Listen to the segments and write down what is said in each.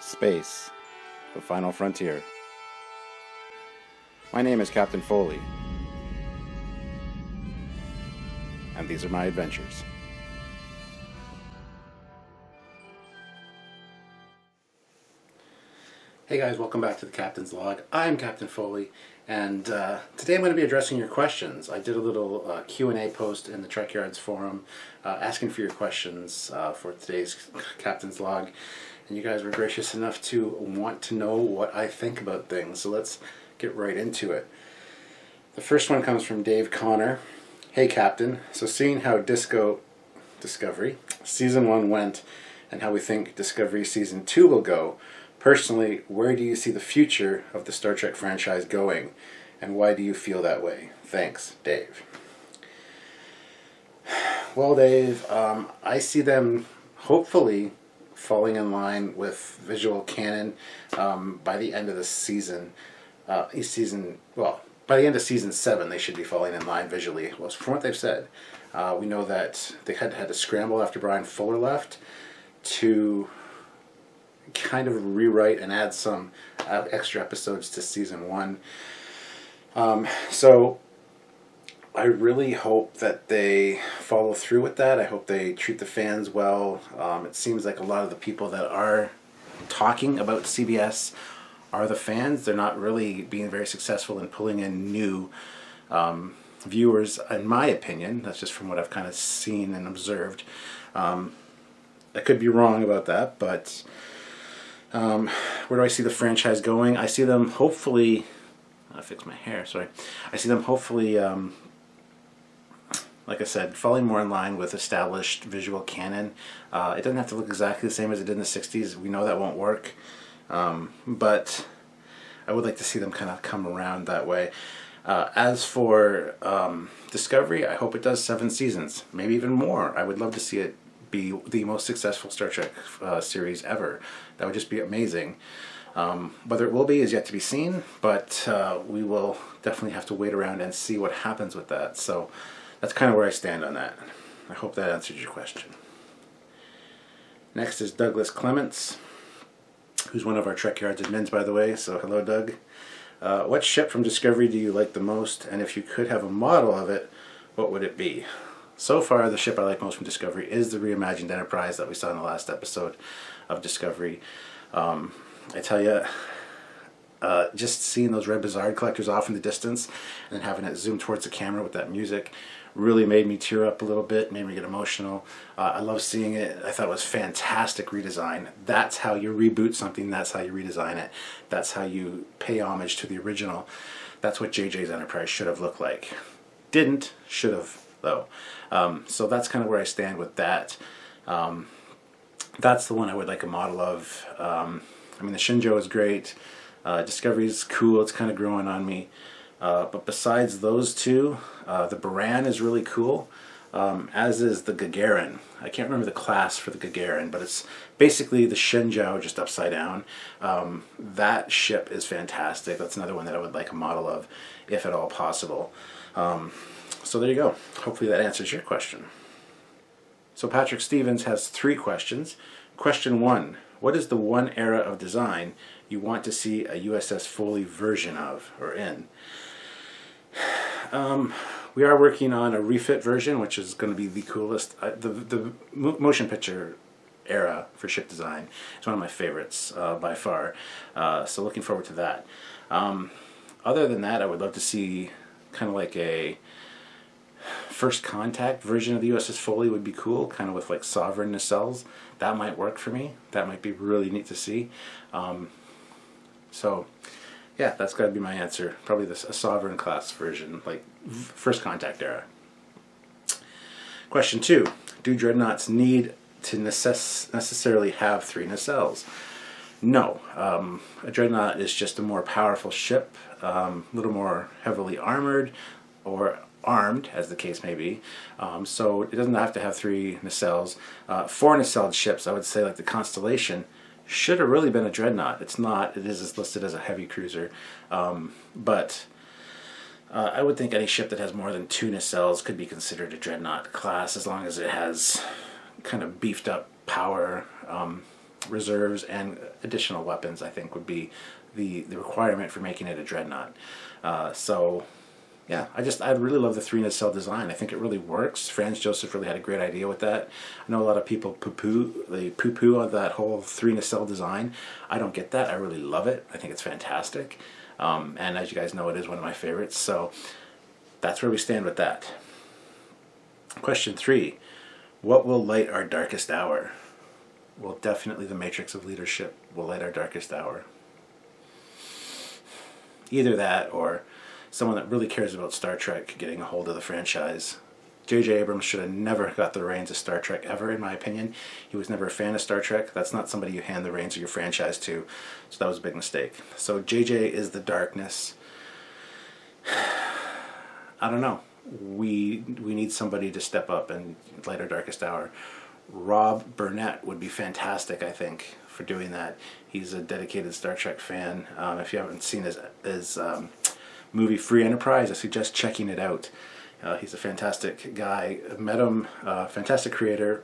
Space, the final frontier. My name is Captain Foley, and these are my adventures. Hey guys, welcome back to the Captain's Log. I'm Captain Foley, and today I'm going to be addressing your questions. I did a little Q&A post in the Trekyards forum asking for your questions for today's Captain's Log, and you guys were gracious enough to want to know what I think about things, so let's get right into it. The first one comes from Dave Connor. Hey Captain, so seeing how Discovery Season 1 went and how we think Discovery Season 2 will go, personally, where do you see the future of the Star Trek franchise going, and why do you feel that way? Thanks, Dave. Well, Dave, I see them hopefully falling in line with visual canon by the end of the season. By the end of Season 7, they should be falling in line visually. Well, from what they've said, we know that they had to scramble after Brian Fuller left to kind of rewrite and add some extra episodes to Season 1. So I really hope that they follow through with that. I hope they treat the fans well. It seems like a lot of the people that are talking about CBS are the fans. They're not really being very successful in pulling in new viewers, in my opinion. That's just from what I've kind of seen and observed. I could be wrong about that, but where do I see the franchise going? I see them hopefully, I fixed my hair, sorry. I see them hopefully, like I said, falling more in line with established visual canon. It doesn't have to look exactly the same as it did in the 60s. We know that won't work. But I would like to see them kind of come around that way. As for Discovery, I hope it does 7 seasons, maybe even more. I would love to see it be the most successful Star Trek series ever. That would just be amazing. Whether it will be is yet to be seen, but we will definitely have to wait around and see what happens with that. So that's kind of where I stand on that. I hope that answered your question. Next is Douglas Clements, who's one of our Trekyards admins, by the way, so hello Doug. What ship from Discovery do you like the most, and if you could have a model of it, what would it be? So far, the ship I like most from Discovery is the reimagined Enterprise that we saw in the last episode of Discovery. I tell you, just seeing those red Bizarre collectors off in the distance and then having it zoom towards the camera with that music really made me tear up a little bit, made me get emotional. I love seeing it. I thought it was fantastic redesign. That's how you reboot something. That's how you redesign it. That's how you pay homage to the original. That's what JJ's Enterprise should have looked like. Didn't, should have, though. So that's kind of where I stand with that. That's the one I would like a model of. I mean, the Shinjo is great. Discovery's cool. It's kind of growing on me. But besides those two, the Baran is really cool, as is the Gagarin. I can't remember the class for the Gagarin, but it's basically the Shinjo just upside down. That ship is fantastic. That's another one that I would like a model of, if at all possible. So there you go. Hopefully that answers your question. So Patrick Stevens has 3 questions. Question 1. What is the one era of design you want to see a USS Foley version of, or in? We are working on a refit version, which is going to be the coolest. The motion picture era for ship design is one of my favorites by far. So looking forward to that. Other than that, I would love to see kind of like a First Contact version of the USS Foley would be cool, kind of with like sovereign nacelles. That might work for me. That might be really neat to see. So yeah, that's got to be my answer. Probably a sovereign class version, like First Contact era. Question 2. Do dreadnoughts need to necessarily have 3 nacelles? No. A dreadnought is just a more powerful ship, a little more heavily armored, or armed, as the case may be. So it doesn't have to have 3 nacelles. 4 nacelled ships, I would say, like the Constellation, should have really been a dreadnought. It's not. It is listed as a heavy cruiser. But I would think any ship that has more than 2 nacelles could be considered a dreadnought class, as long as it has kind of beefed up power. reserves and additional weapons, I think, would be the requirement for making it a dreadnought. So yeah, I really love the 3 nacelle design. I think it really works. Franz Joseph really had a great idea with that. I know a lot of people poo-poo on that whole 3 nacelle design. I don't get that. I really love it. I think it's fantastic. And as you guys know, it is one of my favorites. So that's where we stand with that. Question 3. What will light our darkest hour? Well, definitely the Matrix of Leadership will light our darkest hour. Either that or someone that really cares about Star Trek getting a hold of the franchise. J.J. Abrams should have never got the reins of Star Trek ever, in my opinion. He was never a fan of Star Trek. That's not somebody you hand the reins of your franchise to. So that was a big mistake. So J.J. is the darkness. I don't know. We need somebody to step up and light our darkest hour. Rob Burnett would be fantastic, I think, for doing that. He's a dedicated Star Trek fan. If you haven't seen his movie Free Enterprise, I suggest checking it out. He's a fantastic guy. Met him, fantastic creator,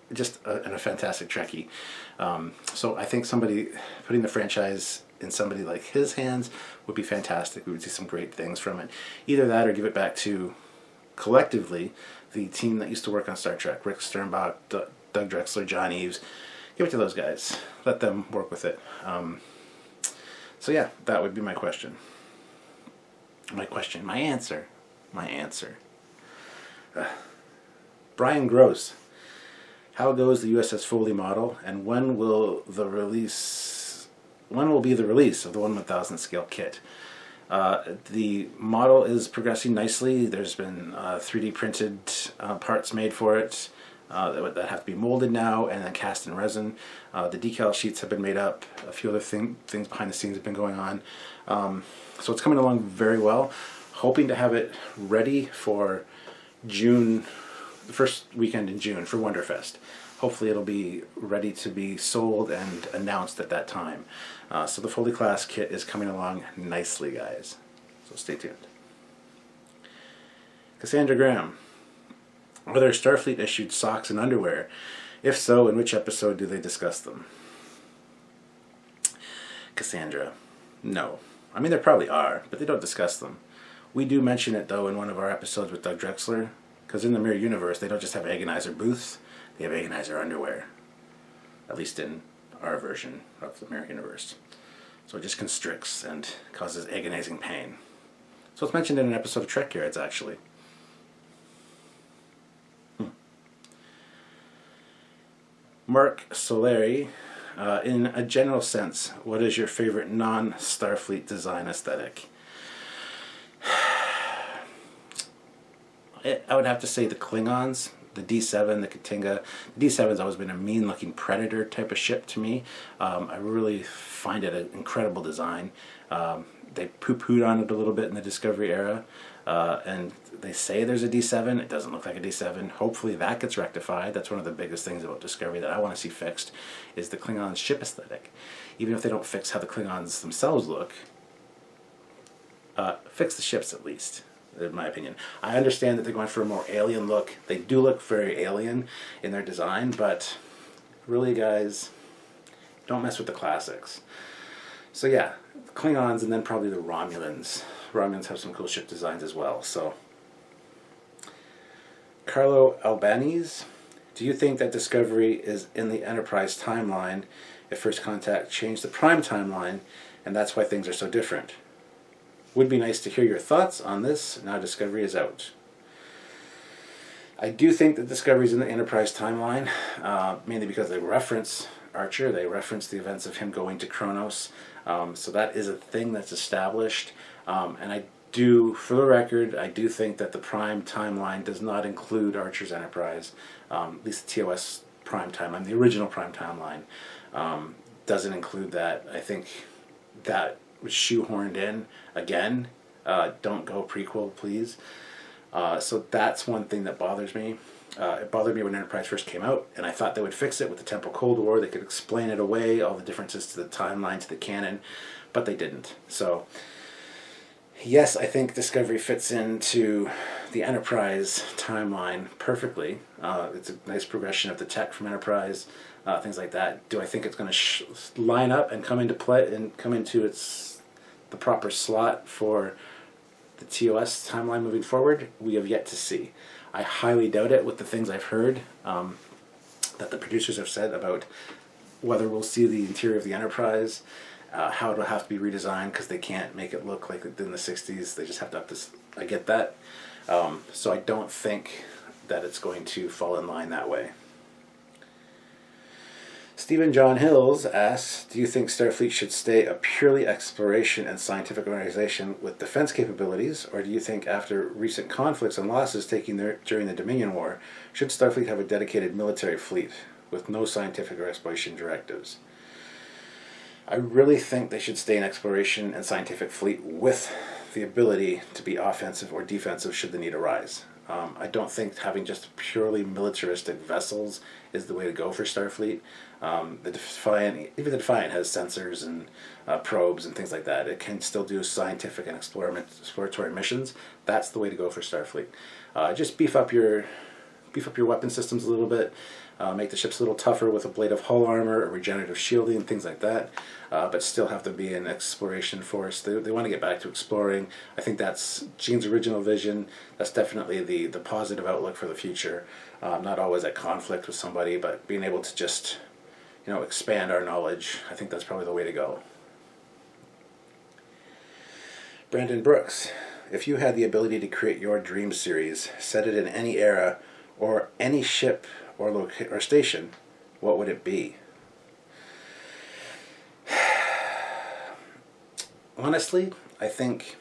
and a fantastic Trekkie. So I think putting the franchise in somebody like his hands would be fantastic. We would see some great things from it. Either that or give it back to, collectively, the team that used to work on Star Trek. Rick Sternbach, Doug Drexler, John Eves. Give it to those guys. Let them work with it. So yeah, that would be my question. My answer. Brian Gross. How goes the USS Foley model, and when will be the release of the 1/1000 scale kit? The model is progressing nicely. There's been 3D printed parts made for it that have to be molded now and then cast in resin. The decal sheets have been made up. A few other things behind the scenes have been going on. So it's coming along very well. Hoping to have it ready for June, the first weekend in June for Wonderfest. Hopefully it'll be ready to be sold and announced at that time. So the Foley class kit is coming along nicely, guys. So stay tuned. Cassandra Graham. Are there Starfleet issued socks and underwear? If so, in which episode do they discuss them? Cassandra. No. I mean, there probably are, but they don't discuss them. We do mention it, though, in one of our episodes with Doug Drexler, because in the Mirror Universe, they don't just have agonizer booths, they have agonizer underwear. At least in our version of the Mirror Universe. So it just constricts and causes agonizing pain. So it's mentioned in an episode of Trekyards, actually. Mark Soleri, in a general sense, what is your favorite non-Starfleet design aesthetic? I would have to say the Klingons, the D7, the Katinga. The D7's always been a mean-looking Predator type of ship to me. I really find it an incredible design. They poo-pooed on it a little bit in the Discovery era, and they say there's a D7. It doesn't look like a D7. Hopefully that gets rectified. That's one of the biggest things about Discovery that I want to see fixed, is the Klingon ship aesthetic. Even if they don't fix how the Klingons themselves look, fix the ships at least, in my opinion. I understand that they're going for a more alien look. They do look very alien in their design, but really, guys, don't mess with the classics. So yeah, Klingons and then probably the Romulans. Romulans have some cool ship designs as well. So, Carlo Albanese, do you think that Discovery is in the Enterprise timeline if First Contact changed the Prime timeline, and that's why things are so different? Would be nice to hear your thoughts on this now Discovery is out. I do think that Discovery is in the Enterprise timeline, mainly because they reference Archer. They reference the events of him going to Kronos. So that is a thing that's established. And I do, for the record, I do think that the Prime timeline does not include Archer's Enterprise. At least the TOS Prime timeline, the original Prime timeline, doesn't include that. I think that was shoehorned in again. Don't go prequel, please. So that's one thing that bothers me. It bothered me when Enterprise first came out, and I thought they would fix it with the Temple Cold War. They could explain it away, all the differences to the timeline, to the canon, but they didn't. So, Yes, I think Discovery fits into the Enterprise timeline perfectly. It's a nice progression of the tech from Enterprise, things like that. Do I think it's going to line up and come into play and come into the proper slot for the TOS timeline moving forward? We have yet to see. I highly doubt it with the things I've heard that the producers have said about whether we'll see the interior of the Enterprise, how it'll have to be redesigned because they can't make it look like it did in the 60s. They just have to up this. I get that. So I don't think that it's going to fall in line that way. Stephen John Hills asks, do you think Starfleet should stay a purely exploration and scientific organization with defense capabilities, or do you think after recent conflicts and losses during the Dominion War, should Starfleet have a dedicated military fleet with no scientific or exploration directives? I really think they should stay an exploration and scientific fleet with the ability to be offensive or defensive should the need arise. I don't think having just purely militaristic vessels is the way to go for Starfleet. The Defiant, even the Defiant has sensors and probes and things like that. It can still do scientific and exploratory missions. That's the way to go for Starfleet. Just beef up your weapon systems a little bit. Make the ships a little tougher with a blade of hull armor or regenerative shielding and things like that, but still have to be an exploration force. They want to get back to exploring. I think that's Gene's original vision. That's definitely the positive outlook for the future. Not always at conflict with somebody, but being able to just expand our knowledge. I think that's probably the way to go. Brandon Brooks, if you had the ability to create your dream series, set it in any era or any ship or station, what would it be? Honestly, I think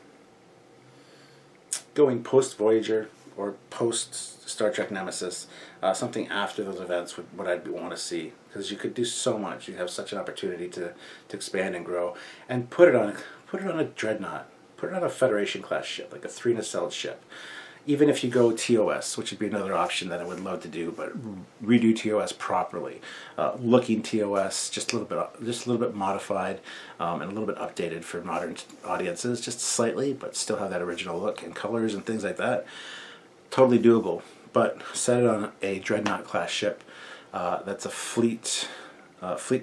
going post-Voyager or post-Star Trek Nemesis, something after those events would what I'd want to see, because you could do so much. You have such an opportunity to expand and grow, and put it on a dreadnought, put it on a Federation class ship, like a 3 nacelle ship. Even if you go TOS, which would be another option that I would love to do, but redo TOS properly, looking TOS just a little bit modified and a little bit updated for modern audiences, just slightly, but still have that original look and colors and things like that. Totally doable, but set it on a dreadnought class ship that's a fleet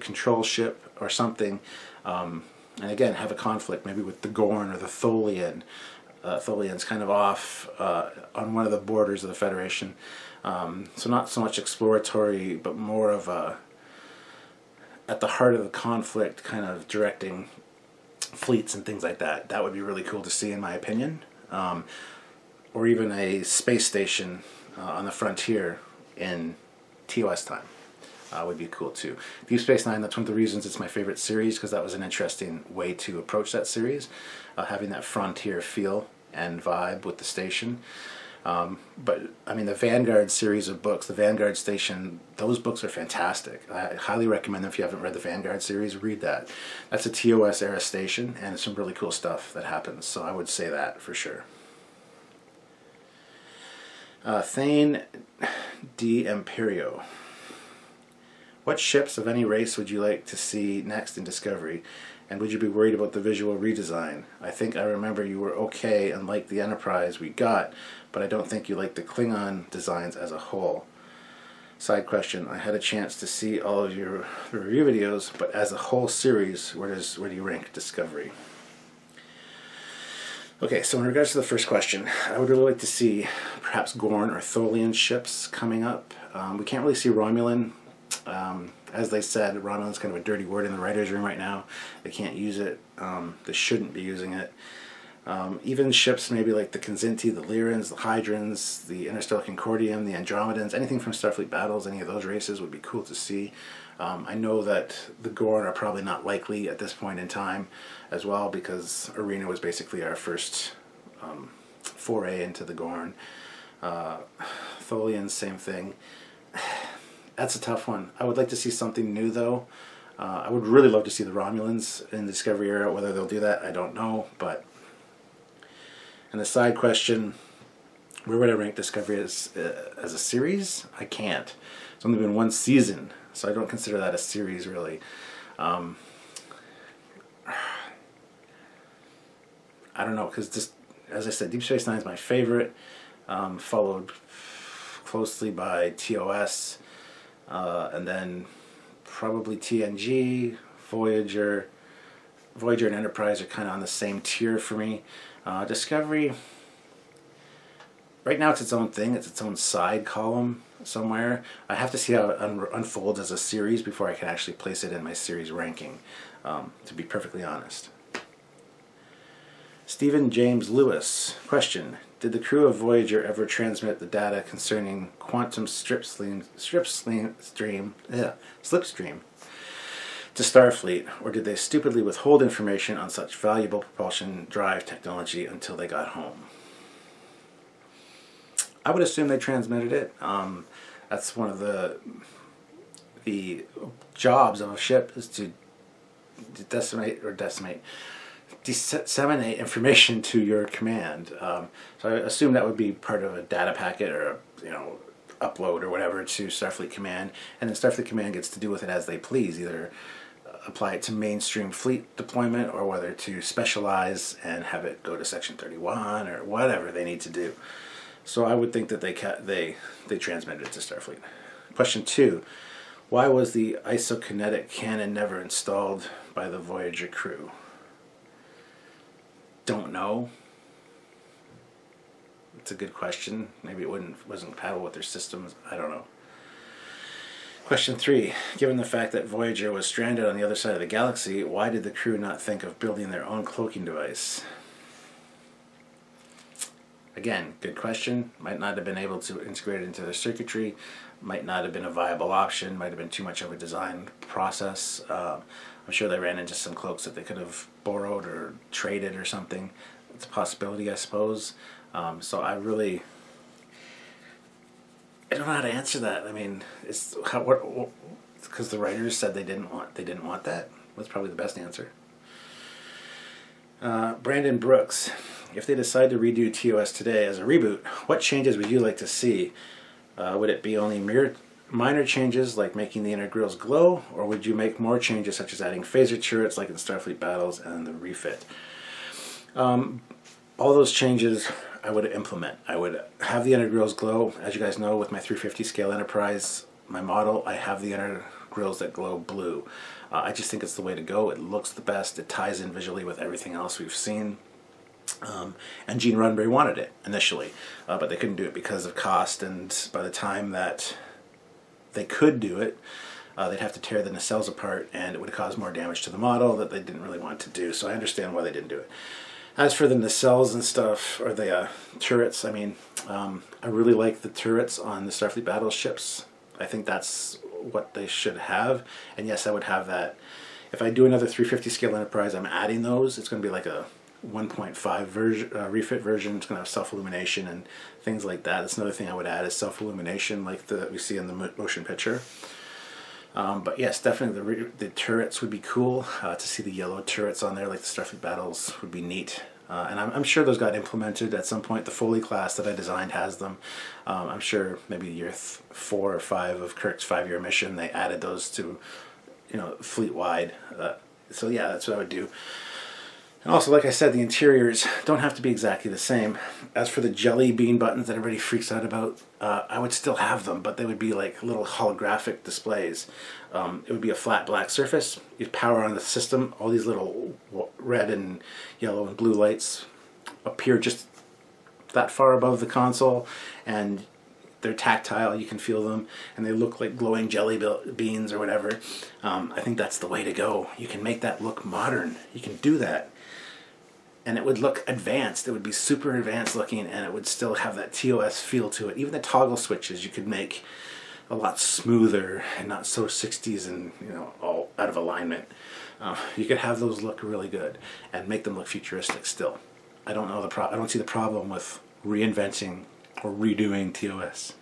control ship or something, and again have a conflict maybe with the Gorn or the Tholian. Tholian's kind of off on one of the borders of the Federation, so not so much exploratory, but more of at the heart of the conflict, kind of directing fleets and things like that. That would be really cool to see, in my opinion. Or even a space station on the frontier in TOS time would be cool too. Deep Space Nine, that's one of the reasons it's my favorite series, because that was an interesting way to approach that series, having that frontier feel and vibe with the station. But I mean, the Vanguard series of books, the Vanguard Station, those books are fantastic. I highly recommend them. If you haven't read the Vanguard series, read that. That's a TOS era station, and some really cool stuff that happens, so I would say that for sure. Thane D. Imperio. What ships of any race would you like to see next in Discovery, and would you be worried about the visual redesign? I think I remember you were okay and liked the Enterprise we got, but I don't think you liked the Klingon designs as a whole. Side question, I had a chance to see all of your review videos, but as a whole series, where do you rank Discovery? Okay, so in regards to the first question, I would really like to see perhaps Gorn or Tholian ships coming up. We can't really see Romulan. As they said, Romulan's kind of a dirty word in the writer's room right now. They can't use it. They shouldn't be using it. Even ships maybe like the Kzinti, the Lyrans, the Hydrons, the Interstellar Concordium, the Andromedans, anything from Starfleet Battles, any of those races would be cool to see. I know that the Gorn are probably not likely at this point in time as well, because Arena was basically our first foray into the Gorn. Tholians, same thing. That's a tough one. I would like to see something new, though. I would really love to see the Romulans in the Discovery era. Whether they'll do that, I don't know. But and the side question, where would I rank Discovery as a series? I can't. It's only been one season, so I don't consider that a series, really. I don't know, because just as I said, Deep Space Nine is my favorite, followed closely by TOS, and then probably TNG, Voyager. Voyager and Enterprise are kind of on the same tier for me. Discovery, right now it's its own thing. It's its own side column somewhere. I have to see how it unfolds as a series before I can actually place it in my series ranking, to be perfectly honest. Stephen James Lewis, question: did the crew of Voyager ever transmit the data concerning quantum slipstream to Starfleet, or did they stupidly withhold information on such valuable propulsion drive technology until they got home? I would assume they transmitted it. That's one of the jobs of a ship, is to disseminate information to your command. So I assume that would be part of a data packet or a, upload or whatever to Starfleet Command, and then Starfleet Command gets to do with it as they please, either apply it to mainstream fleet deployment or whether to specialize and have it go to Section 31 or whatever they need to do. So I would think that they transmitted it to Starfleet. Question 2. Why was the isokinetic cannon never installed by the Voyager crew? Don't know. It's a good question. Maybe it wasn't compatible with their systems. I don't know. Question 3. Given the fact that Voyager was stranded on the other side of the galaxy, why did the crew not think of building their own cloaking device? Again, good question. Might not have been able to integrate it into their circuitry. Might not have been a viable option. Might have been too much of a design process. I'm sure they ran into some cloaks that they could have borrowed or traded or something. It's a possibility, I suppose. So I don't know how to answer that. I mean, it's because the writers said they didn't want that. That's probably the best answer. Brandon Brooks, if they decide to redo TOS today as a reboot, what changes would you like to see? Would it be only minor changes like making the inner grills glow, or would you make more changes such as adding phaser turrets like in Starfleet Battles and the refit? All those changes I would implement. I would have the inner grills glow. As you guys know, with my 350 scale Enterprise, my model, I have the inner grills that glow blue. I just think it's the way to go. It looks the best. It ties in visually with everything else we've seen. And Gene Roddenberry wanted it initially, but they couldn't do it because of cost, and by the time that they could do it, they'd have to tear the nacelles apart, and it would cause more damage to the model that they didn't really want to do, so I understand why they didn't do it. As for the nacelles and stuff, or the turrets, I mean, I really like the turrets on the Starfleet battleships. I think that's what they should have, and yes, I would have that. If I do another 350 scale Enterprise, I'm adding those. It's going to be like a 1.5 version, refit version. It's going to have self-illumination and things like that. That's another thing I would add, is self-illumination like that we see in the motion picture. But yes, definitely the turrets would be cool. To see the yellow turrets on there like the Starfleet Battles would be neat. And I'm sure those got implemented at some point. The Foley class that I designed has them. I'm sure maybe year 4 or 5 of Kirk's 5-year mission, they added those to, fleet-wide. So yeah, that's what I would do. And also, like I said, the interiors don't have to be exactly the same. As for the jelly bean buttons that everybody freaks out about, I would still have them, but they would be like little holographic displays. It would be a flat black surface. You'd power on the system. All these little red and yellow and blue lights appear just that far above the console, and they're tactile. You can feel them, and they look like glowing jelly beans or whatever. I think that's the way to go. You can make that look modern. You can do that. And it would look advanced. It would be super advanced looking, and it would still have that TOS feel to it. Even the toggle switches you could make a lot smoother and not so 60s and all out of alignment. You could have those look really good and make them look futuristic still. I don't see the problem with reinventing or redoing TOS.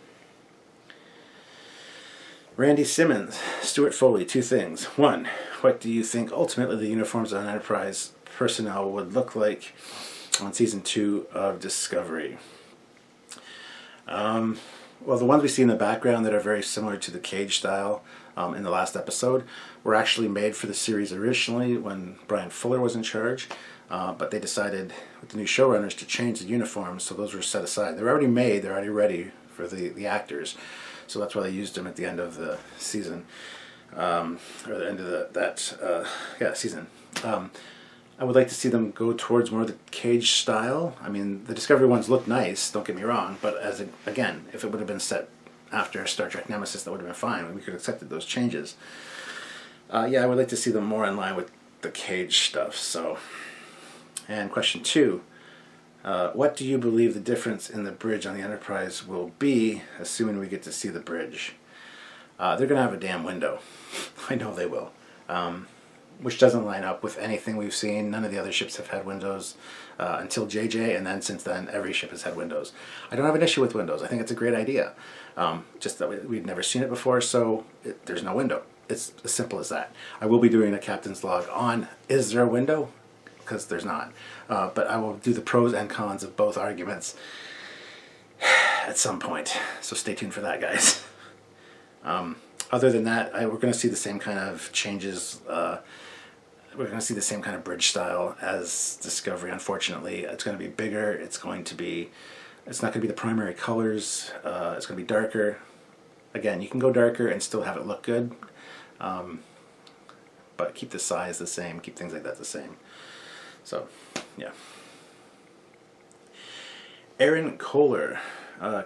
Randy Simmons, Stuart Foley, 2 things. 1, what do you think ultimately the uniforms on Enterprise personnel would look like on Season 2 of Discovery? well, the ones we see in the background that are very similar to the cage style in the last episode were actually made for the series originally when Brian Fuller was in charge, but they decided with the new showrunners to change the uniforms, so those were set aside. They're already made, they're already ready for the actors, so that's why they used them at the end of the season, or the end of that season. I would like to see them go towards more of the cage style. I mean, the Discovery ones look nice, don't get me wrong, but again, if it would have been set after Star Trek Nemesis, that would have been fine. We could have accepted those changes. Yeah, I would like to see them more in line with the cage stuff. So, and question 2, what do you believe the difference in the bridge on the Enterprise will be, assuming we get to see the bridge? They're going to have a damn window. I know they will. Which doesn't line up with anything we've seen. None of the other ships have had windows until JJ, and then since then every ship has had windows. I don't have an issue with windows. I think it's a great idea. Just that we've never seen it before, so there's no window. It's as simple as that. I will be doing a captain's log on is there a window? Because there's not. But I will do the pros and cons of both arguments at some point. So stay tuned for that, guys. Other than that, we're going to see the same kind of changes. We're going to see the same kind of bridge style as Discovery, unfortunately. It's going to be bigger. It's not going to be the primary colors. It's going to be darker. Again, you can go darker and still have it look good. But keep the size the same. Keep things like that the same. So, yeah. Aaron Kohler,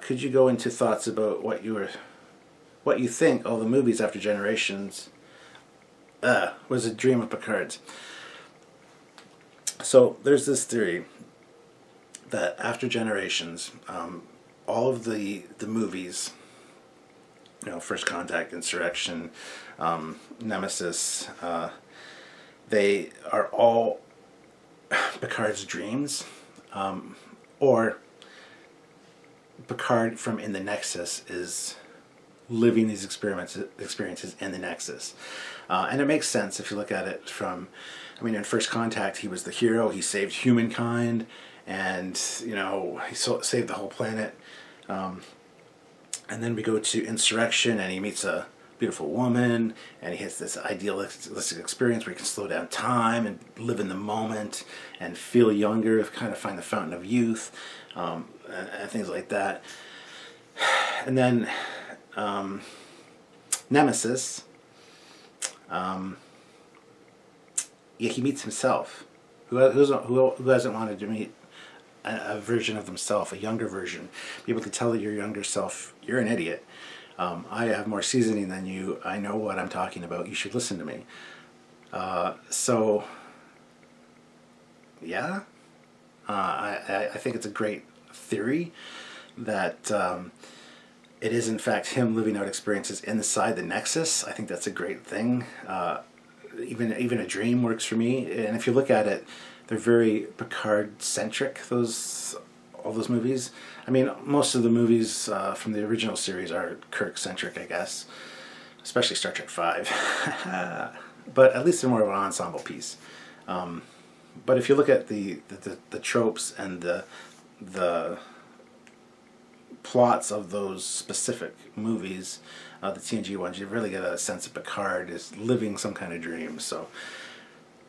could you go into thoughts about what you think all the movies after Generations was a dream of Picard's? So there's this theory that after Generations, all of the movies, First Contact, Insurrection, Nemesis, they are all Picard's dreams, or Picard from In the Nexus is living these experiences in the Nexus. And it makes sense if you look at it from, in First Contact, he was the hero, he saved humankind, and, he saved the whole planet. And then we go to Insurrection, and he meets a beautiful woman, and he has this idealistic experience where he can slow down time and live in the moment and feel younger, kind of find the fountain of youth, and things like that. And then Nemesis, he meets himself. Who hasn't wanted to meet a version of themselves, a younger version? People can tell your younger self, you're an idiot. I have more seasoning than you. I know what I'm talking about. You should listen to me. So, yeah. I think it's a great theory that it is in fact him living out experiences inside the Nexus. I think that's a great thing. Even a dream works for me. And if you look at it, they're very Picard-centric, all those movies. Most of the movies from the original series are Kirk-centric, I guess. Especially Star Trek V. But at least they're more of an ensemble piece. But if you look at the tropes and the plots of those specific movies, the TNG ones, you really get a sense of Picard is living some kind of dream. So,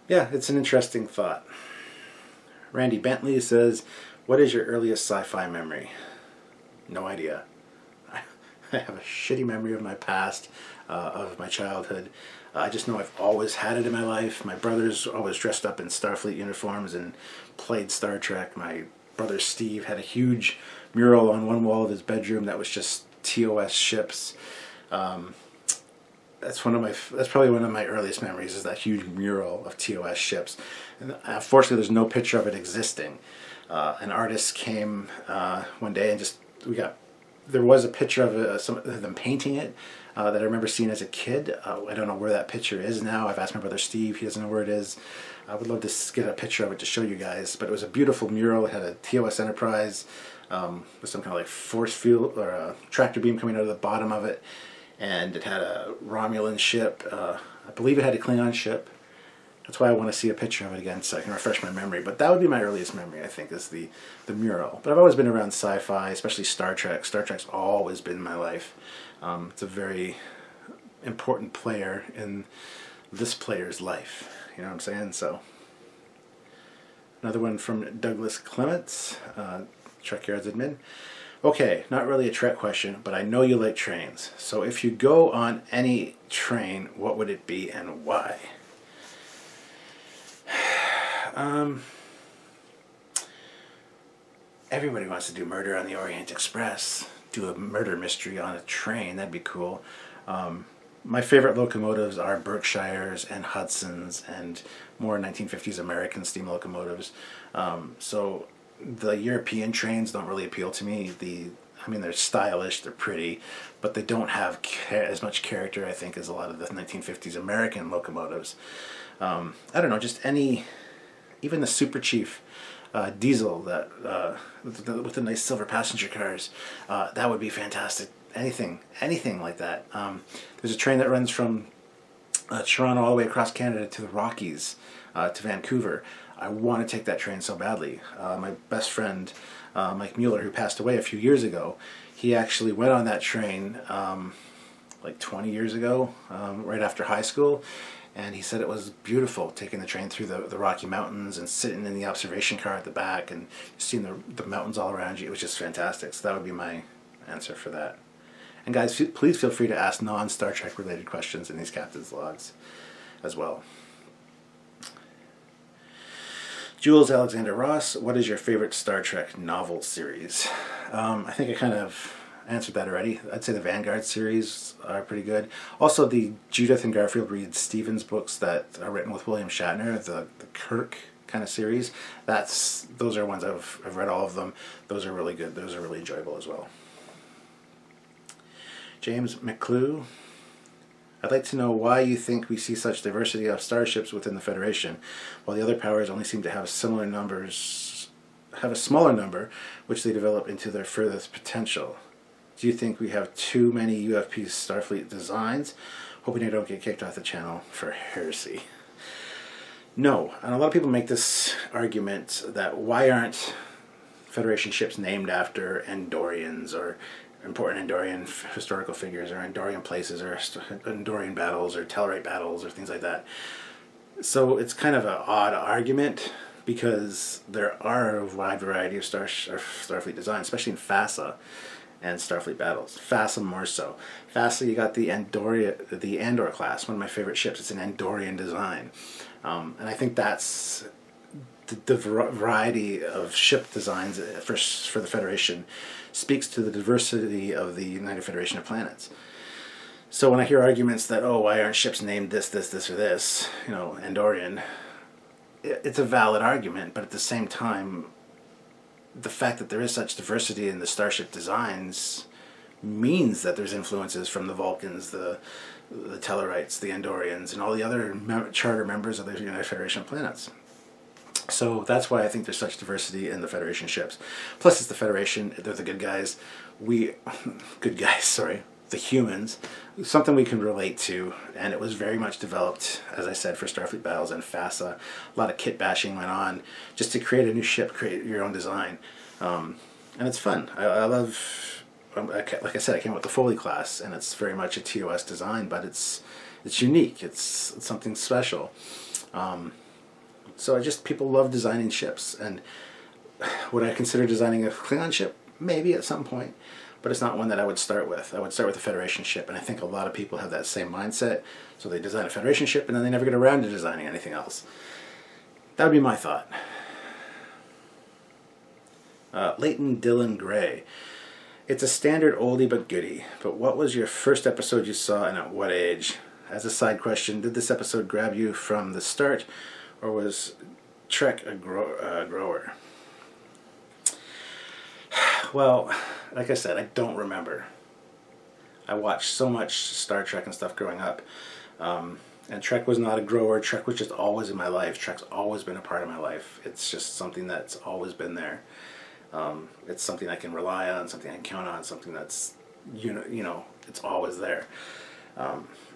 yeah, it's an interesting thought. Randy Bentley says, what is your earliest sci-fi memory? No idea. I have a shitty memory of my past, of my childhood. I just know I've always had it in my life. My brothers always dressed up in Starfleet uniforms and played Star Trek. My brother Steve had a huge mural on one wall of his bedroom that was just TOS ships. That's probably one of my earliest memories, is that huge mural of TOS ships. And unfortunately, there's no picture of it existing. An artist came one day and there was a picture of some of them painting it that I remember seeing as a kid. I don't know where that picture is now. I've asked my brother Steve, he doesn't know where it is. I would love to get a picture of it to show you guys, but it was a beautiful mural. It had a TOS Enterprise with some kind of like force field or a tractor beam coming out of the bottom of it, and it had a Romulan ship. I believe it had a Klingon ship. That's why I want to see a picture of it again so I can refresh my memory. But that would be my earliest memory, I think, is the mural. But I've always been around sci-fi, especially Star Trek. Star Trek's always been in my life. It's a very important player in this player's life. You know what I'm saying? So, another one from Douglas Clements, Trekyards admin. Okay, not really a Trek question, but I know you like trains. So if you go on any train, what would it be and why? Everybody wants to do Murder on the Orient Express, do a murder mystery on a train. That'd be cool. My favorite locomotives are Berkshires and Hudsons and more 1950s American steam locomotives. So the European trains don't really appeal to me. I mean, they're stylish, they're pretty, but they don't have as much character, I think, as a lot of the 1950s American locomotives. I don't know, just even the Super Chief diesel that with the nice silver passenger cars, that would be fantastic. Anything like that. There's a train that runs from Toronto all the way across Canada to the Rockies, to Vancouver. I want to take that train so badly. My best friend, Mike Mueller, who passed away a few years ago, he actually went on that train like 20 years ago, right after high school, and he said it was beautiful taking the train through the Rocky Mountains and sitting in the observation car at the back and seeing the mountains all around you. It was just fantastic. So that would be my answer for that. And guys, please feel free to ask non-Star Trek related questions in these Captain's Logs as well. Jules Alexander Ross, what is your favorite Star Trek novel series? I think I kind of answered that already. I'd say the Vanguard series are pretty good. Also, the Judith and Garfield Reed Stevens books that are written with William Shatner, the Kirk kind of series. Those are ones I've read all of them. Those are really good. Those are really enjoyable as well. James McClue, I'd like to know why you think we see such diversity of starships within the Federation, while the other powers only seem to have similar numbers, have a smaller number, which they develop into their furthest potential. Do you think we have too many UFP Starfleet designs? Hoping I don't get kicked off the channel for heresy. No, and a lot of people make this argument that why aren't Federation ships named after Andorians or important Andorian historical figures or Andorian places or Andorian battles or Tellarite battles or things like that. So it's kind of an odd argument because there are a wide variety of Starfleet designs, especially in FASA and Starfleet battles. FASA more so. FASA, you got the Andor class, one of my favorite ships. It's an Andorian design. And I think that's the variety of ship designs for the Federation speaks to the diversity of the United Federation of Planets. So when I hear arguments that, oh, why aren't ships named this, or this, you know, Andorian, it's a valid argument, but at the same time, the fact that there is such diversity in the starship designs means that there's influences from the Vulcans, the Tellarites, the Andorians, and all the other charter members of the United Federation of Planets. So that's why I think there's such diversity in the Federation ships. Plus, it's the Federation, they're the good guys. The humans, something we can relate to, and it was very much developed, as I said, for Starfleet battles and FASA. A lot of kit bashing went on just to create a new ship, create your own design. And it's fun. I love, like I said, I came with the Foley class, and it's very much a TOS design, but it's unique. It's something special. So people love designing ships, and would I consider designing a Klingon ship? Maybe at some point, but it's not one that I would start with. I would start with a Federation ship, and I think a lot of people have that same mindset, so they design a Federation ship and then they never get around to designing anything else. That would be my thought. Leighton Dylan Gray. It's a standard oldie but goodie, but what was your first episode you saw and at what age? As a side question, did this episode grab you from the start, or was Trek a grower? Well, like I said, I don't remember. I watched so much Star Trek and stuff growing up, and Trek was not a grower. Trek was just always in my life. Trek's always been a part of my life. It's just something that's always been there. It's something I can rely on, something I can count on, something that's, you know, it's always there.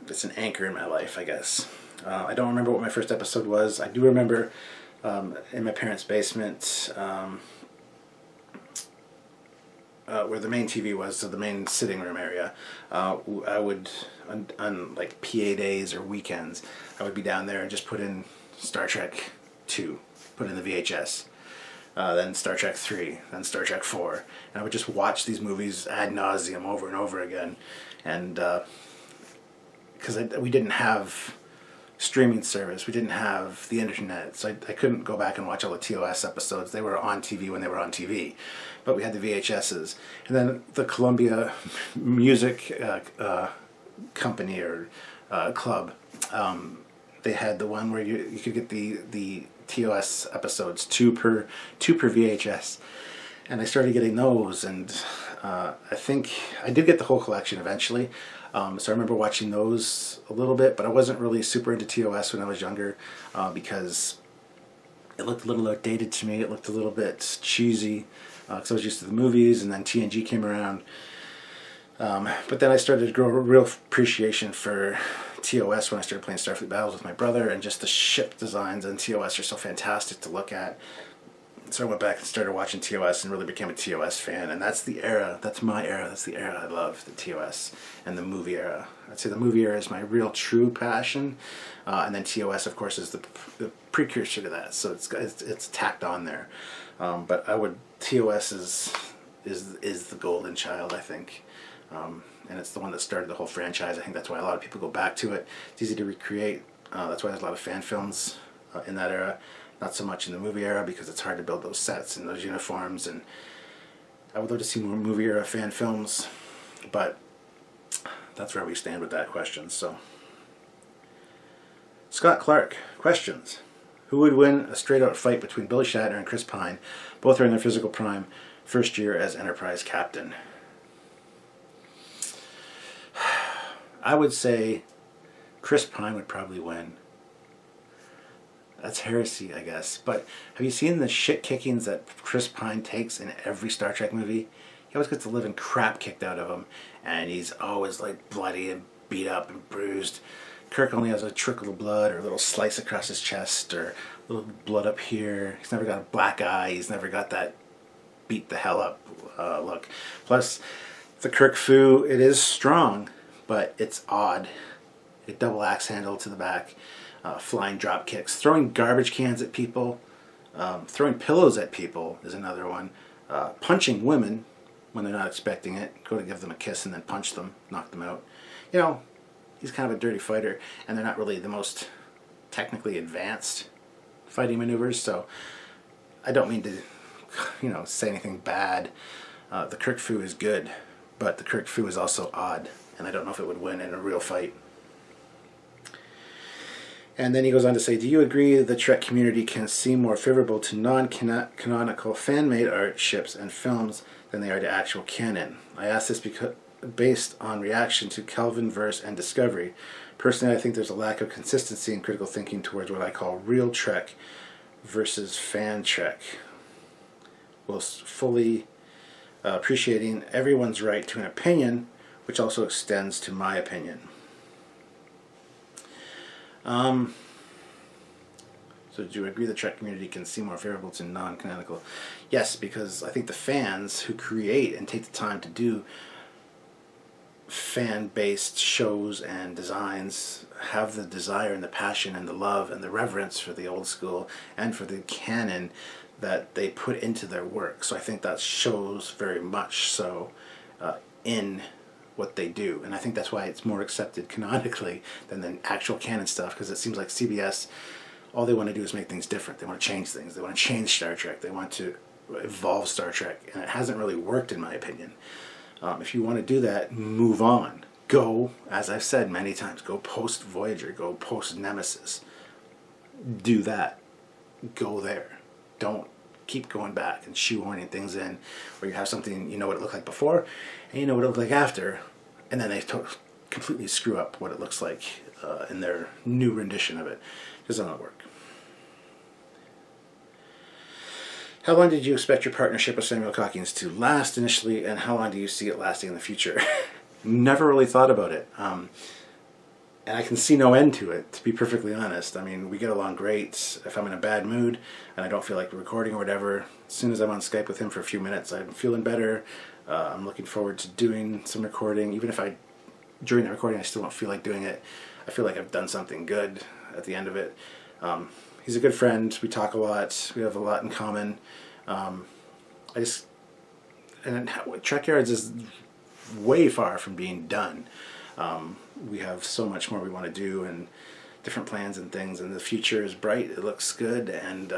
It's an anchor in my life, I guess. I don't remember what my first episode was. I do remember in my parents' basement where the main TV was, so the main sitting room area. I would, on like PA days or weekends, I would be down there and just put in Star Trek 2, put in the VHS. Then Star Trek 3, then Star Trek 4. And I would just watch these movies ad nauseum over and over again. And because we didn't have streaming service, we didn't have the internet, so I couldn't go back and watch all the TOS episodes. They were on TV when they were on TV. But we had the VHSs. And then the Columbia Music Company or Club, they had the one where you could get the TOS episodes, two per VHS, and I started getting those, and I think I did get the whole collection eventually. So I remember watching those a little bit, but I wasn't really super into TOS when I was younger because it looked a little outdated to me. It looked a little bit cheesy because I was used to the movies, and then TNG came around. But then I started to grow a real appreciation for TOS when I started playing Starfleet Battles with my brother, and just the ship designs on TOS are so fantastic to look at. So I went back and started watching TOS and really became a TOS fan, and that's the era, that's my era, that's the era I love, the TOS and the movie era. I'd say the movie era is my real true passion, and then TOS of course is the precursor to that, so it's tacked on there. But TOS is the golden child, I think. And it's the one that started the whole franchise. I think that's why a lot of people go back to it. It's easy to recreate. That's why there's a lot of fan films in that era. Not so much in the movie era because it's hard to build those sets and those uniforms. And I would love to see more movie era fan films, but that's where we stand with that question. So, Scott Clark, questions. Who would win a straight-out fight between Billy Shatner and Chris Pine? Both are in their physical prime, first year as Enterprise captain. I would say Chris Pine would probably win. That's heresy, I guess. But have you seen the shit kickings that Chris Pine takes in every Star Trek movie? He always gets the living crap kicked out of him, and he's always like bloody and beat up and bruised. Kirk only has a trickle of blood or a little slice across his chest or a little blood up here. He's never got a black eye. He's never got that beat the hell up look. Plus, the Kirk foo, it is strong, but it's odd. A double axe handle to the back, flying drop kicks, throwing garbage cans at people, throwing pillows at people is another one, punching women when they're not expecting it, go to give them a kiss and then punch them, knock them out. You know, he's kind of a dirty fighter, and they're not really the most technically advanced fighting maneuvers, so I don't mean to, say anything bad. The Kirk foo is good, but the Kirk foo is also odd, and I don't know if it would win in a real fight. And then he goes on to say, do you agree the Trek community can seem more favorable to non-canonical fan-made art, ships, and films than they are to actual canon? I ask this because based on reaction to Kelvin, Verse, and Discovery. Personally, I think there's a lack of consistency and critical thinking towards what I call real Trek versus fan Trek, whilst fully appreciating everyone's right to an opinion, which also extends to my opinion. So do you agree the Trek community can seem more favorable to non-canonical? Yes, because I think the fans who create and take the time to do fan-based shows and designs have the desire and the passion and the love and the reverence for the old school and for the canon that they put into their work. So I think that shows very much so in what they do, and I think that's why it's more accepted canonically than the actual canon stuff, because it seems like CBS, all they want to do is make things different. They want to change things. They want to change Star Trek. They want to evolve Star Trek, and it hasn't really worked in my opinion. If you want to do that, move on. Go, as I've said many times, go post Voyager, go post Nemesis. Do that. Go there. Don't keep going back and shoehorning things in where you have something, you know what it looked like before and you know what it looked like after, and then they completely screw up what it looks like in their new rendition of it. It does not work. How long did you expect your partnership with Samuel Calkins to last initially, and how long do you see it lasting in the future? Never really thought about it. And I can see no end to it, to be perfectly honest. I mean, we get along great. If I'm in a bad mood and I don't feel like recording or whatever, as soon as I'm on Skype with him for a few minutes, I'm feeling better. I'm looking forward to doing some recording. Even if during the recording I still don't feel like doing it, I feel like I've done something good at the end of it. He's a good friend. We talk a lot. We have a lot in common. And Trekyards is way far from being done. We have so much more we want to do and different plans and things, and the future is bright. It looks good, and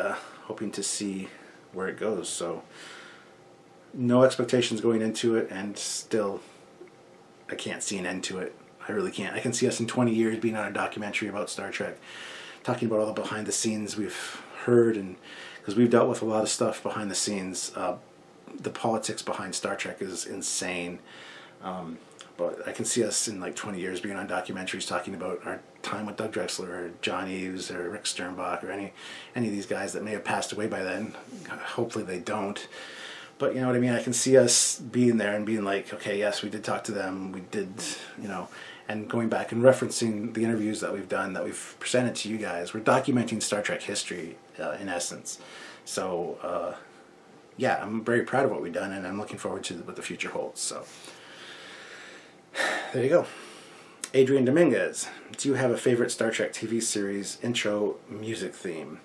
hoping to see where it goes. So no expectations going into it, and still I can't see an end to it. I really can't. I can see us in 20 years being on a documentary about Star Trek, talking about all the behind the scenes we've heard, and because we've dealt with a lot of stuff behind the scenes. The politics behind Star Trek is insane. But I can see us in like 20 years being on documentaries talking about our time with Doug Drexler or John Eves or Rick Sternbach or any of these guys that may have passed away by then. Hopefully they don't. But you know what I mean? I can see us being there and being like, okay, yes, we did talk to them. We did, you know, and going back and referencing the interviews that we've done, that we've presented to you guys. We're documenting Star Trek history in essence. So, yeah, I'm very proud of what we've done, and I'm looking forward to what the future holds. So there you go. Adrian Dominguez, do you have a favorite Star Trek TV series intro music theme?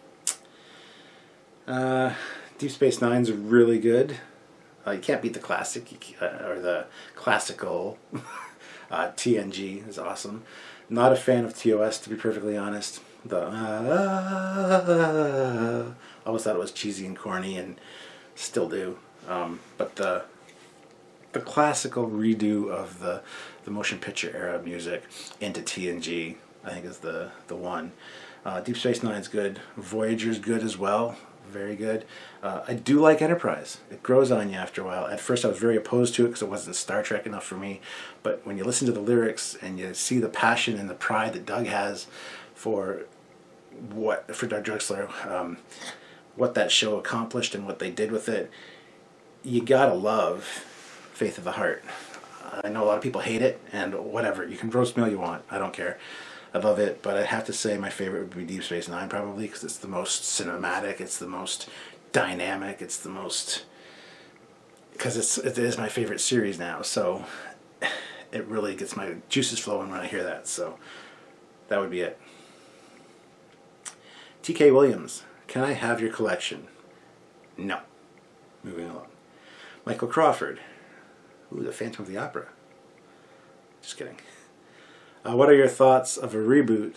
Deep Space Nine's really good. You can't beat the classic, or the classical. TNG is awesome. Not a fan of TOS, to be perfectly honest. Always thought it was cheesy and corny, and still do. But the classical redo of the motion picture era music into TNG, I think, is the one. Deep Space Nine's good. Voyager's good as well. Very good. I do like Enterprise. It grows on you after a while. At first I was very opposed to it because it wasn't Star Trek enough for me. But when you listen to the lyrics and you see the passion and the pride that Doug has for Doug Drexler, what that show accomplished and what they did with it, you gotta love Faith of the Heart. I know a lot of people hate it, and whatever. You can roast me all you want. I don't care. I love it, but I have to say my favorite would be Deep Space Nine, probably, because it's the most cinematic, it's the most dynamic, it's the most... because it is my favorite series now, so it really gets my juices flowing when I hear that, so that would be it. TK Williams, can I have your collection? No. Moving along. Michael Crawford, ooh, the Phantom of the Opera. Just kidding. What are your thoughts of a reboot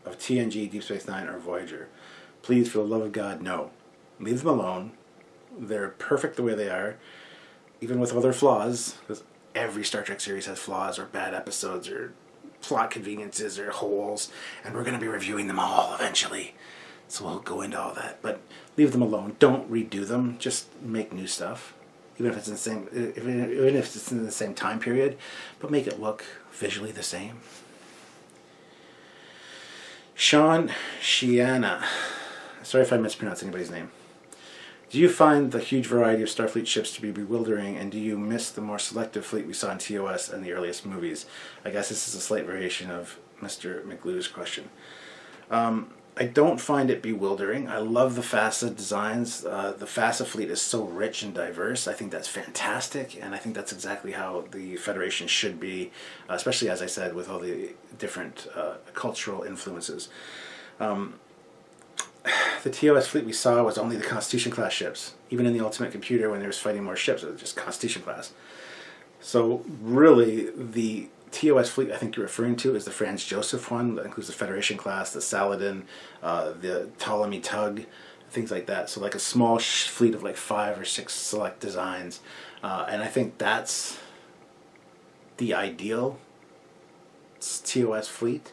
of TNG, Deep Space Nine, or Voyager? Please, for the love of God, no. Leave them alone. They're perfect the way they are, even with all their flaws, because every Star Trek series has flaws or bad episodes or plot conveniences or holes, and we're going to be reviewing them all eventually. So we'll go into all that. But leave them alone. Don't redo them. Just make new stuff. Even if it's in the same, even if it's in the same time period, but make it look visually the same. Sean Shiana, sorry if I mispronounce anybody's name. Do you find the huge variety of Starfleet ships to be bewildering, and do you miss the more selective fleet we saw in TOS and the earliest movies? I guess this is a slight variation of Mr. McGlue's question. I don't find it bewildering. I love the FASA designs. The FASA fleet is so rich and diverse. I think that's fantastic, and I think that's exactly how the Federation should be, especially, as I said, with all the different cultural influences. The TOS fleet we saw was only the Constitution-class ships. Even in the Ultimate Computer, when there was fighting more ships, it was just Constitution-class. So, really, the TOS fleet I think you're referring to is the Franz Joseph one. That includes the Federation class, the Saladin, the Ptolemy Tug, things like that. So like a small fleet of like 5 or 6 select designs. And I think that's the ideal TOS fleet.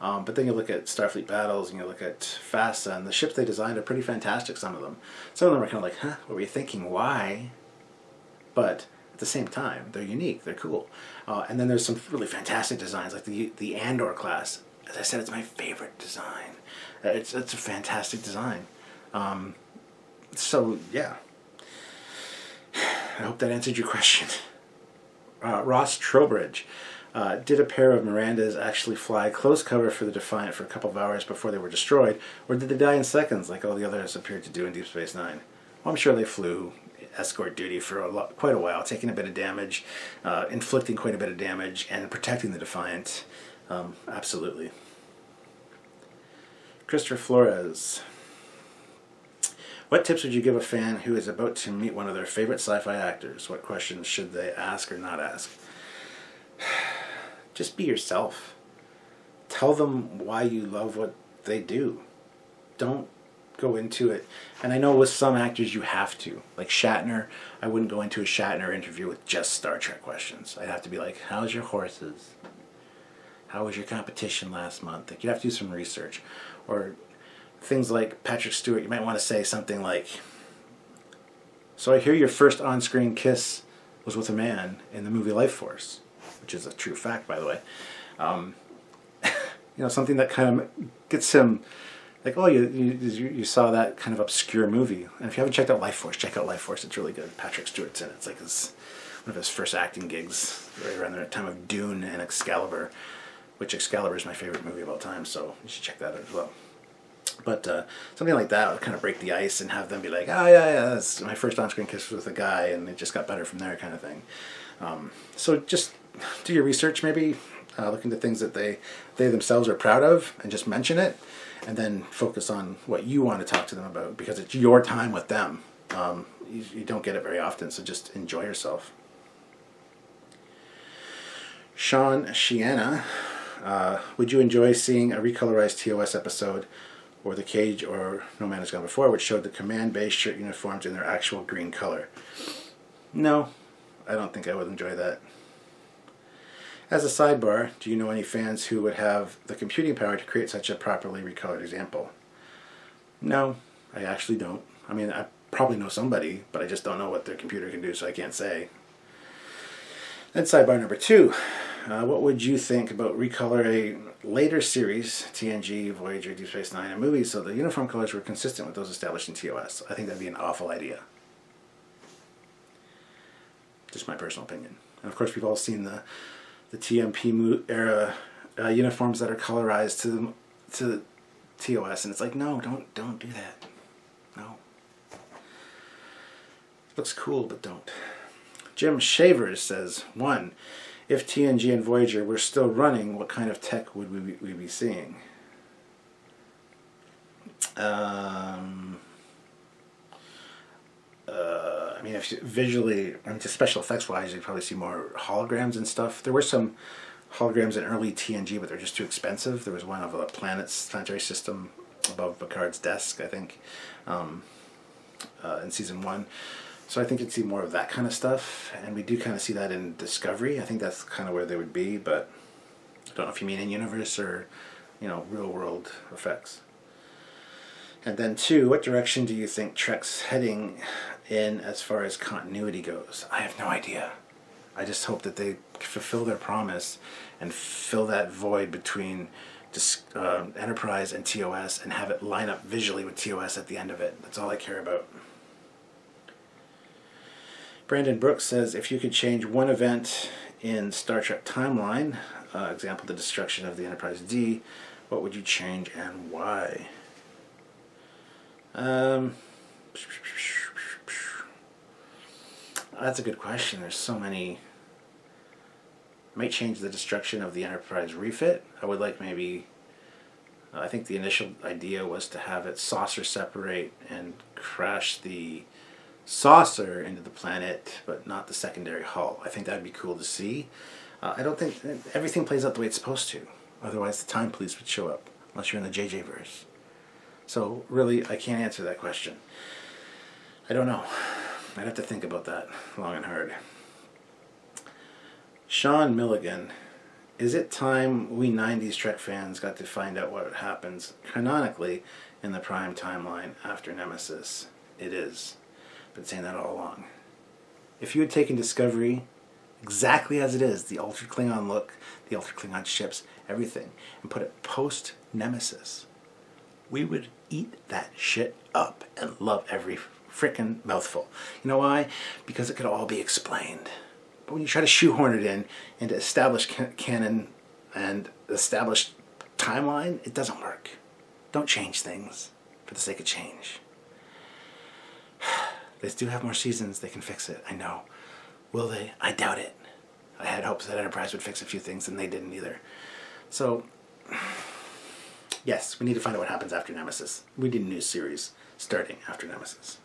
But then you look at Starfleet Battles and you look at FASA, and the ships they designed are pretty fantastic, some of them. Some of them are kind of like, huh, what were you thinking, why? But at the same time, they're unique, they're cool. And then there's some really fantastic designs, like the Andor class. As I said, it's my favorite design. It's a fantastic design. So, yeah. I hope that answered your question. Ross Trowbridge. Did a pair of Mirandas actually fly close cover for the Defiant for a couple of hours before they were destroyed, or did they die in seconds like all the others appeared to do in Deep Space Nine? Well, I'm sure they flew escort duty for quite a while, taking a bit of damage, inflicting quite a bit of damage, and protecting the Defiant. Absolutely. Christopher Flores. What tips would you give a fan who is about to meet one of their favorite sci-fi actors? What questions should they ask or not ask? Just be yourself. Tell them why you love what they do. Don't go into it. And I know with some actors you have to. Like Shatner, I wouldn't go into a Shatner interview with just Star Trek questions. I'd have to be like, how's your horses? How was your competition last month? Like, you'd have to do some research. Or things like Patrick Stewart, you might want to say something like, so I hear your first on-screen kiss was with a man in the movie Life Force, which is a true fact, by the way. You know, something that kind of gets him, like, oh, you saw that kind of obscure movie. And if you haven't checked out Life Force, check out Life Force. It's really good. Patrick Stewart's in it. It's like one of his first acting gigs, right around the time of Dune and Excalibur, which Excalibur is my favorite movie of all time, so you should check that out as well. But something like that would kind of break the ice and have them be like, oh, yeah, that's my first on-screen kiss with a guy, and it just got better from there kind of thing. So just do your research, maybe. Look into things that they themselves are proud of and just mention it, and then focus on what you want to talk to them about, because it's your time with them. You don't get it very often, so just enjoy yourself. Sean Shiana, would you enjoy seeing a recolorized TOS episode, or The Cage or No Man Has Gone Before, which showed the command base shirt uniforms in their actual green color? No, I don't think I would enjoy that. As a sidebar, do you know any fans who would have the computing power to create such a properly recolored example? No, I actually don't. I mean, I probably know somebody, but I just don't know what their computer can do, so I can't say. Then sidebar number 2. What would you think about recolor a later series, TNG, Voyager, Deep Space Nine, and movies, so the uniform colors were consistent with those established in TOS? I think that'd be an awful idea. Just my personal opinion. And of course, we've all seen the TMP era uniforms that are colorized to TOS, and it's like, no, don't do that. No. Looks cool, but don't. Jim Shavers says, 1. If TNG and Voyager were still running, what kind of tech would we be seeing? I mean, if visually, I mean, just special effects wise, you'd probably see more holograms and stuff. There were some holograms in early TNG, but they're just too expensive. There was one of a planetary system above Picard's desk, I think, in season 1. So I think you'd see more of that kind of stuff, and we do kind of see that in Discovery. I think that's kind of where they would be, but I don't know if you mean in universe or, you know, real world effects. And then 2, what direction do you think Trek's heading in as far as continuity goes? I have no idea. I just hope that they fulfill their promise and fill that void between Enterprise and TOS and have it line up visually with TOS at the end of it. That's all I care about. Brandon Brooks says, if you could change one event in Star Trek timeline, example, the destruction of the Enterprise D, what would you change and why? That's a good question. There's so many. I might change the destruction of the Enterprise refit. I would like maybe, I think the initial idea was to have it saucer separate and crash the saucer into the planet, but not the secondary hull. I think that'd be cool to see. I don't think everything plays out the way it's supposed to. Otherwise, the Time Police would show up, unless you're in the JJ verse. So really, I can't answer that question. I don't know. I'd have to think about that long and hard. Sean Milligan, is it time we 90s Trek fans got to find out what happens canonically in the Prime timeline after Nemesis? It is. Been saying that all along. If you had taken Discovery exactly as it is, the altered Klingon look, the altered Klingon ships, everything, and put it post Nemesis, we would eat that shit up and love every frickin' mouthful. You know why? Because it could all be explained But when you try to shoehorn it in into established canon and established timeline, it doesn't work. Don't change things for the sake of change. They do have more seasons. They can fix it. I know. Will they? I doubt it. I had hopes that Enterprise would fix a few things, and they didn't either. So, yes, we need to find out what happens after Nemesis. We need a new series starting after Nemesis.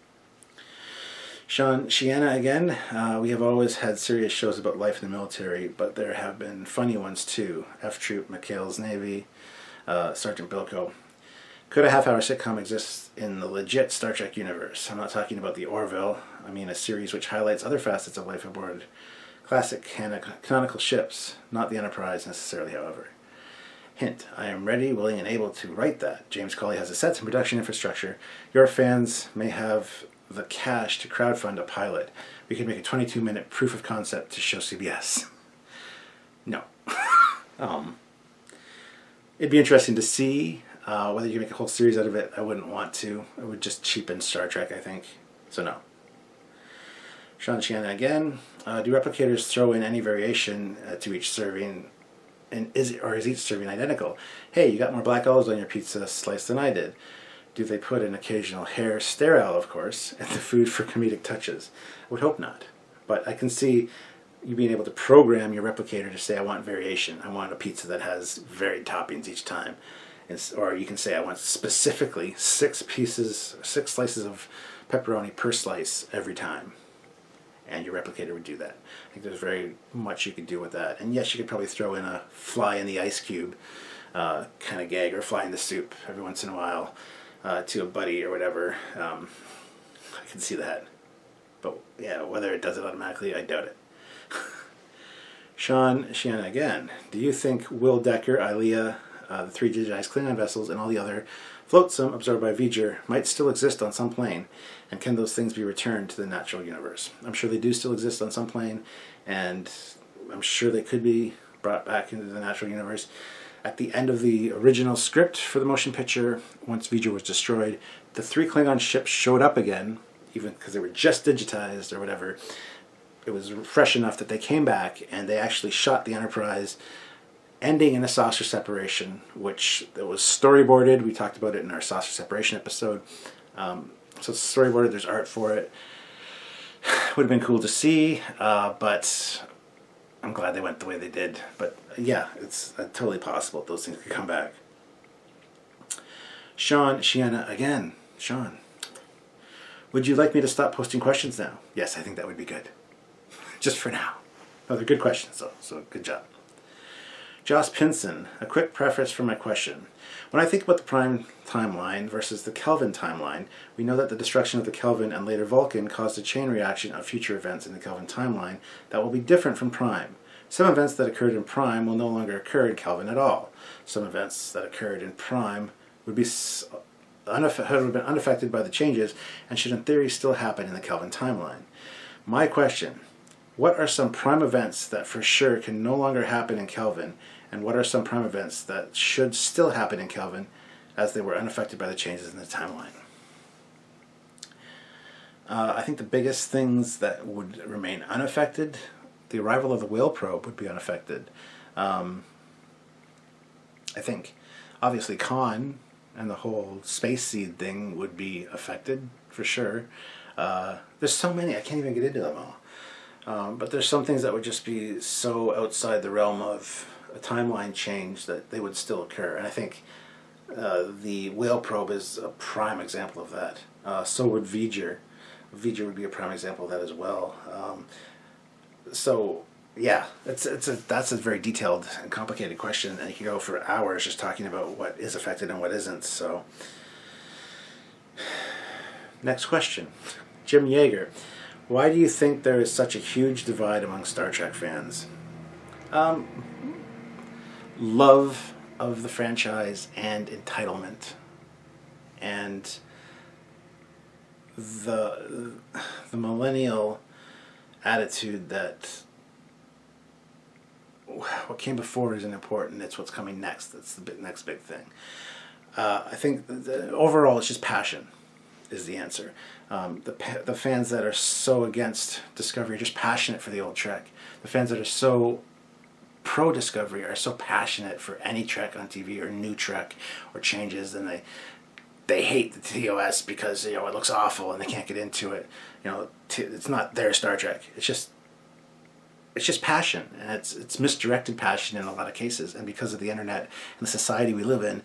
Sean, Shiana again. We have always had serious shows about life in the military, but there have been funny ones too. F Troop, McHale's Navy, Sergeant Bilko. Could a half-hour sitcom exist in the legit Star Trek universe? I'm not talking about the Orville. I mean a series which highlights other facets of life aboard classic canonical ships, not the Enterprise necessarily, however. Hint, I am ready, willing, and able to write that. James Cawley has the sets and production infrastructure. Your fans may have the cash to crowdfund a pilot. We could make a 22-minute proof of concept to show CBS. No. It'd be interesting to see whether you can make a whole series out of it. I wouldn't want to. It would just cheapen Star Trek, I think. So no. Sean Shannon again. Do replicators throw in any variation to each serving? And is each serving identical? Hey, you got more black olives on your pizza slice than I did. Do they put an occasional hair, sterile of course, in the food for comedic touches? I would hope not. But I can see you being able to program your replicator to say, I want variation. I want a pizza that has varied toppings each time. Or you can say, I want specifically 6 slices of pepperoni per slice every time. And your replicator would do that. I think there's very much you could do with that. And yes, you could probably throw in a fly in the ice cube kind of gag, or fly in the soup every once in a while to a buddy or whatever. I can see that. But yeah, whether it does it automatically, I doubt it. Sean Shannon again. Do you think Will Decker, Ilea, the 3 digitized Klingon vessels, and all the other flotsam absorbed by V'ger might still exist on some plane? And can those things be returned to the natural universe? I'm sure they do still exist on some plane, and I'm sure they could be brought back into the natural universe. At the end of the original script for the motion picture, once V'ger was destroyed, the 3 Klingon ships showed up again, even because they were just digitized or whatever. It was fresh enough that they came back, and they actually shot the Enterprise, ending in a saucer separation, which it was storyboarded. We talked about it in our saucer separation episode. So it's storyboarded, there's art for it. Would have been cool to see, but I'm glad they went the way they did. But yeah, it's totally possible that those things could come back. Sean Shiana again. Sean, would you like me to stop posting questions now? Yes, I think that would be good. Just for now. No, they're good questions though, so good job. Joss Pinson, a quick preface for my question. When I think about the Prime timeline versus the Kelvin timeline, we know that the destruction of the Kelvin and later Vulcan caused a chain reaction of future events in the Kelvin timeline that will be different from Prime. Some events that occurred in Prime will no longer occur in Kelvin at all. Some events that occurred in Prime would be unaffected by the changes and should in theory still happen in the Kelvin timeline. My question, what are some Prime events that for sure can no longer happen in Kelvin, and what are some Prime events that should still happen in Kelvin as they were unaffected by the changes in the timeline? I think the biggest things that would remain unaffected, the arrival of the whale probe would be unaffected. I think obviously Khan and the whole space seed thing would be affected for sure. There's so many, I can't even get into them all. But there's some things that would just be so outside the realm of a timeline change that they would still occur. And I think the whale probe is a prime example of that. So would V'ger. V'ger would be a prime example of that as well. So yeah, that's a very detailed and complicated question, and you can go for hours just talking about what is affected and what isn't. So next question, Jim Yeager. Why do you think there is such a huge divide among Star Trek fans? Love of the franchise and entitlement, and the millennial attitude that what came before isn't important, it's what's coming next that's the next big thing. I think overall it's just passion. is the answer. The fans that are so against Discovery are just passionate for the old Trek. The fans that are so pro-Discovery are so passionate for any Trek on TV or new Trek or changes, and they hate the TOS because, you know, it looks awful and they can't get into it. You know, it's not their Star Trek. It's just passion, and it's misdirected passion in a lot of cases. And because of the internet and the society we live in,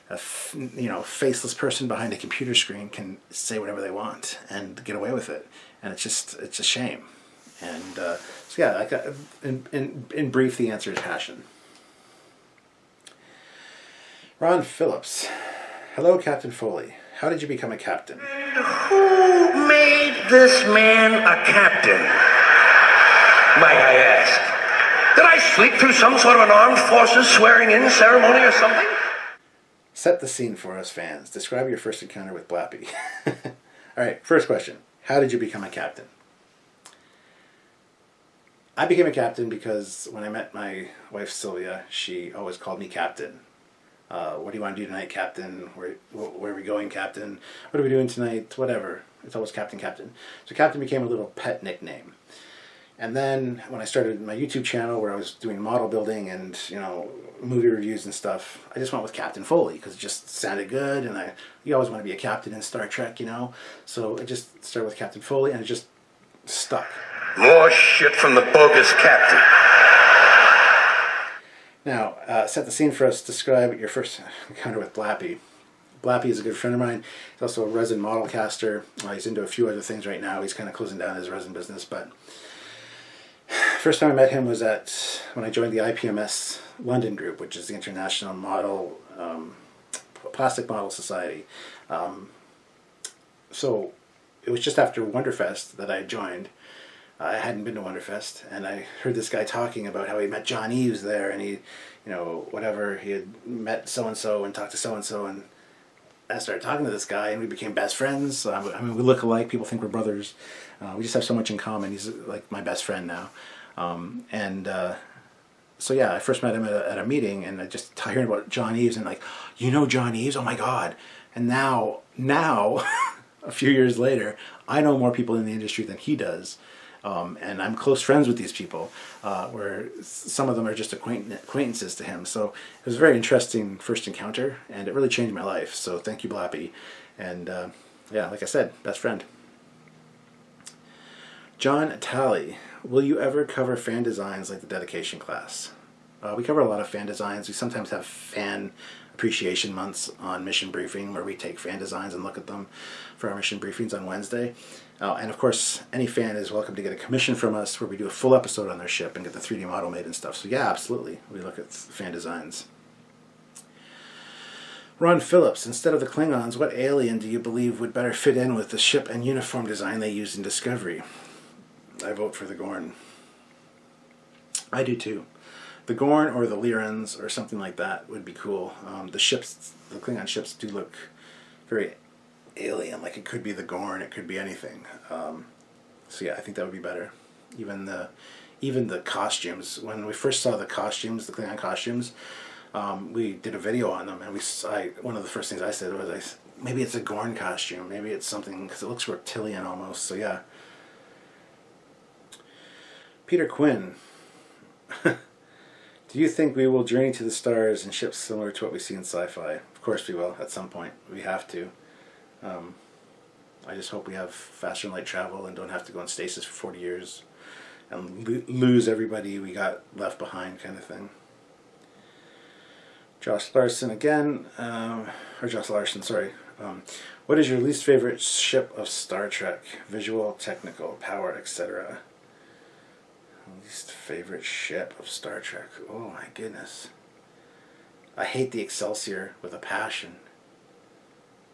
a faceless person behind a computer screen can say whatever they want and get away with it, and it's a shame. And so yeah, in brief, the answer is passion. Ron Phillips. Hello, Captain Foley. How did you become a captain? Who made this man a captain, might I ask? Did I sleep through some sort of an armed forces swearing-in ceremony or something? Set the scene for us fans. Describe your first encounter with Blappy. Alright, first question. How did you become a captain? I became a captain because when I met my wife Sylvia, she always called me Captain. What do you want to do tonight, Captain? Where are we going, Captain? What are we doing tonight? Whatever. It's always Captain, Captain. So Captain became a little pet nickname. And then when I started my YouTube channel where I was doing model building and, you know, movie reviews and stuff, I just went with Captain Foley because it just sounded good, and you always want to be a captain in Star Trek, you know. So I just started with Captain Foley, and it just stuck. More shit from the bogus captain. Now, set the scene for us. Describe your first encounter with Blappy. Blappy is a good friend of mine. He's also a resin model caster. He's into a few other things right now. He's kind of closing down his resin business. But first time I met him was when I joined the IPMS London group, which is the International Model Plastic Model Society. So it was just after Wonderfest that I joined. I hadn't been to Wonderfest, and I heard this guy talking about how he met John Eves there, and he, you know, whatever, he had met so-and-so and talked to so-and-so, and I started talking to this guy, and we became best friends. I mean, we look alike. People think we're brothers. We just have so much in common. He's like my best friend now. So yeah, I first met him at a meeting, and I just hearing about John Eves, and like, you know John Eves? Oh my God. And now, a few years later, I know more people in the industry than he does. And I'm close friends with these people, where some of them are just acquaintances to him. So it was a very interesting first encounter, and it really changed my life. So thank you, Blappy. And yeah, like I said, best friend. John Talley, will you ever cover fan designs like the dedication class? We cover a lot of fan designs. We sometimes have fan appreciation months on Mission Briefing, where we take fan designs and look at them for our mission briefings on Wednesday. And of course, any fan is welcome to get a commission from us where we do a full episode on their ship and get the 3D model made and stuff. So yeah, absolutely, we look at fan designs. Ron Phillips, instead of the Klingons, what alien do you believe would better fit in with the ship and uniform design they used in Discovery? I vote for the Gorn. I do too. The Gorn or the Lyrans or something like that would be cool. The Klingon ships do look very alien. Like, it could be the Gorn, it could be anything. So yeah, I think that would be better. Even the costumes. When we first saw the costumes, the Klingon costumes, we did a video on them, and one of the first things I said was, maybe it's a Gorn costume, maybe it's something, because it looks reptilian almost. So yeah. Peter Quinn. Do you think we will journey to the stars in ships similar to what we see in sci-fi? Of course we will, at some point. We have to. I just hope we have faster than light travel and don't have to go in stasis for 40 years and lose everybody we got left behind, kind of thing. Josh Larson again, or Josh Larson, sorry. What is your least favorite ship of Star Trek? Visual, technical, power, etc. Least favorite ship of Star Trek. Oh my goodness. I hate the Excelsior with a passion.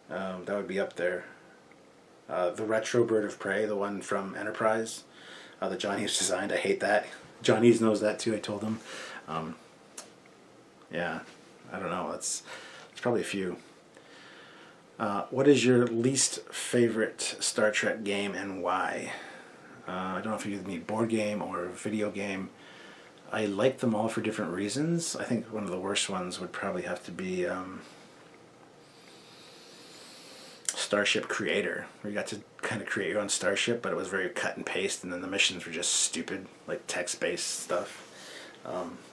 That would be up there. The retro Bird of Prey, the one from Enterprise, that John Eves designed, I hate that. John Eves knows that too, I told him. Yeah, I don't know, it's probably a few. What is your least favorite Star Trek game and why? I don't know if you mean board game or video game. I like them all for different reasons. I think one of the worst ones would probably have to be Starship Creator, where you got to kind of create your own starship, but it was very cut and paste, and then the missions were just stupid, like text-based stuff.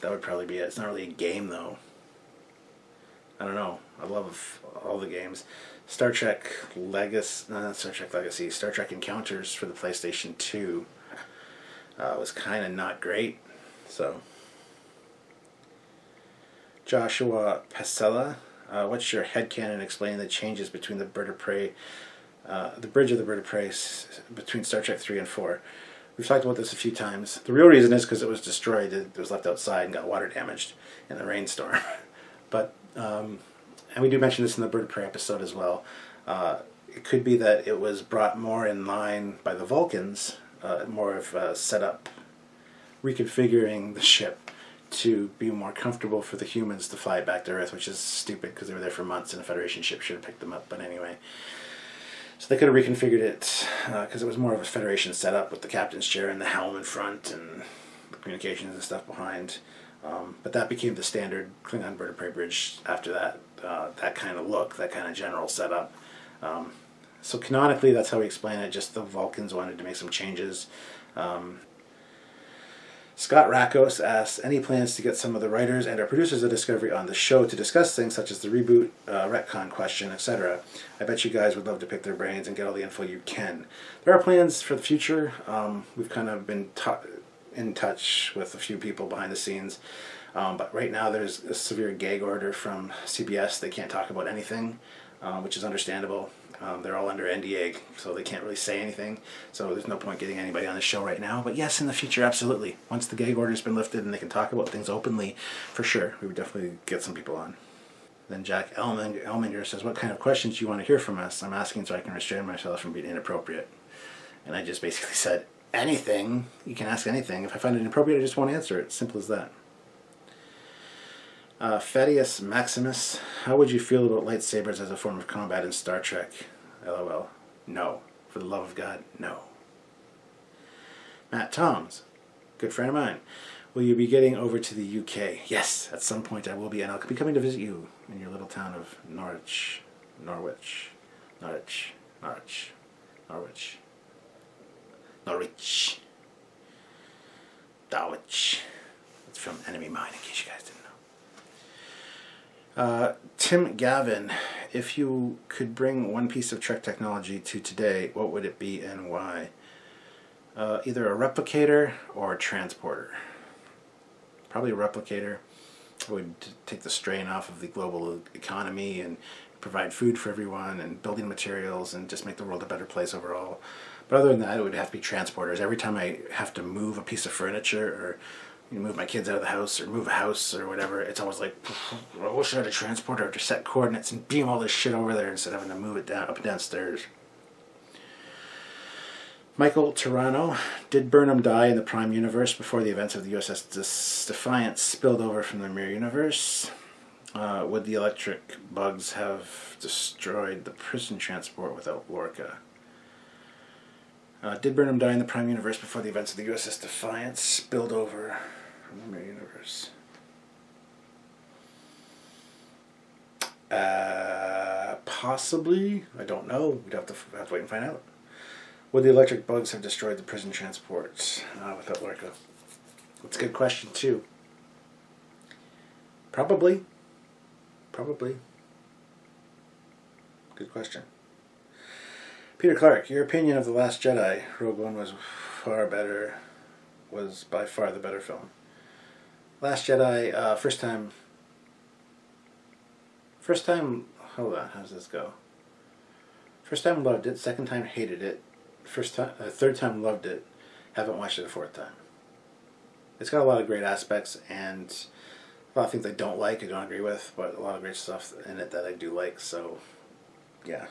That would probably be it. It's not really a game, though. I don't know. I love all the games. Star Trek Legacy, not Star Trek Legacy, Star Trek Encounters for the PlayStation 2 was kind of not great. So, Joshua Pasella, what's your headcanon explaining the changes between the Bird of Prey, the Bridge of the Bird of Prey between Star Trek 3 and 4? We've talked about this a few times. The real reason is because it was destroyed. It was left outside and got water damaged in the rainstorm. But, and we do mention this in the Bird of Prey episode as well. It could be that it was brought more in line by the Vulcans, more of setup, reconfiguring the ship to be more comfortable for the humans to fly back to Earth, which is stupid because they were there for months and a Federation ship should have picked them up. But anyway, so they could have reconfigured it because it was more of a Federation setup with the captain's chair and the helm in front and the communications and stuff behind. But that became the standard Klingon Bird of Prey bridge after that. That kind of look, that kind of general setup. So canonically, that's how we explain it. Just the Vulcans wanted to make some changes. Scott Rakos asks, any plans to get some of the writers and our producers of Discovery on the show to discuss things such as the reboot, retcon question, etc.? I bet you guys would love to pick their brains and get all the info you can. There are plans for the future. We've kind of been in touch with a few people behind the scenes. But right now there's a severe gag order from CBS. They can't talk about anything, which is understandable. They're all under NDA, so they can't really say anything. So there's no point getting anybody on the show right now. But yes, in the future, absolutely. Once the gag order's been lifted and they can talk about things openly, for sure, we would definitely get some people on. Then Jack Elminger says, what kind of questions do you want to hear from us? I'm asking so I can restrain myself from being inappropriate. And I just basically said, anything. You can ask anything. If I find it inappropriate, I just won't answer it. Simple as that. Fedius Maximus, how would you feel about lightsabers as a form of combat in Star Trek? LOL. No. For the love of God, no. Matt Toms, good friend of mine. Will you be getting over to the UK? Yes, at some point I will be, and I'll be coming to visit you in your little town of Norwich. It's from Enemy Mine, in case you guys didn't know. Tim Gavin, if you could bring one piece of Trek technology to today, what would it be and why? Either a replicator or a transporter. Probably a replicator. It would take the strain off of the global economy and provide food for everyone and building materials and just make the world a better place overall. But other than that, it would have to be transporters. Every time I have to move a piece of furniture or move my kids out of the house or move a house or whatever, it's always like, I wish I had a transporter to set coordinates and beam all this shit over there instead of having to move it down, up and downstairs. Michael Turano, did Burnham die in the Prime Universe before the events of the USS Defiance spilled over from the Mirror Universe? Would the electric bugs have destroyed the prison transport without Lorca? Did Burnham die in the Prime Universe before the events of the USS Defiance spilled over from the Mirror Universe? Possibly. I don't know. We'd have to wait and find out. Would the electric bugs have destroyed the prison transport without Lorca? That's a good question, too. Probably. Good question. Peter Clark, your opinion of The Last Jedi. Rogue One was by far the better film. Last Jedi, first time, hold on, how does this go? First time loved it, second time hated it, third time loved it, haven't watched it a fourth time. It's got a lot of great aspects and a lot of things I don't like, I don't agree with, but a lot of great stuff in it that I do like, so yeah.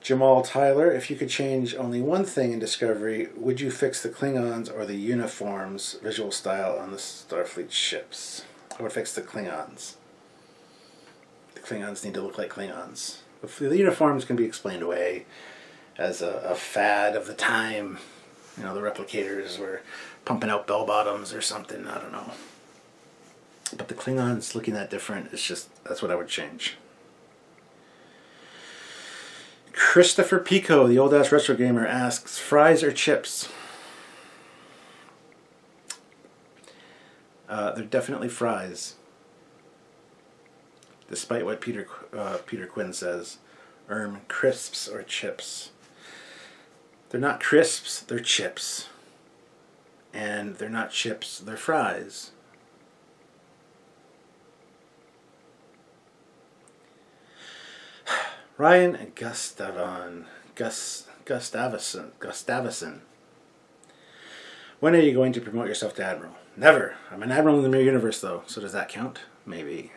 Jamal Tyler, if you could change only one thing in Discovery, would you fix the Klingons or the uniforms visual style on the Starfleet ships? I would fix the Klingons. The Klingons need to look like Klingons. The uniforms can be explained away as a fad of the time. You know, the replicators were pumping out bell bottoms or something, I don't know. But the Klingons looking that different, it's just, that's what I would change. Christopher Pico, the old-ass retro gamer, asks, fries or chips? They're definitely fries. Despite what Peter Quinn says. Crisps or chips? They're not crisps, they're chips. And they're not chips, they're fries. Ryan Gustavson. When are you going to promote yourself to Admiral? Never. I'm an Admiral in the Mirror Universe, though, so does that count? Maybe.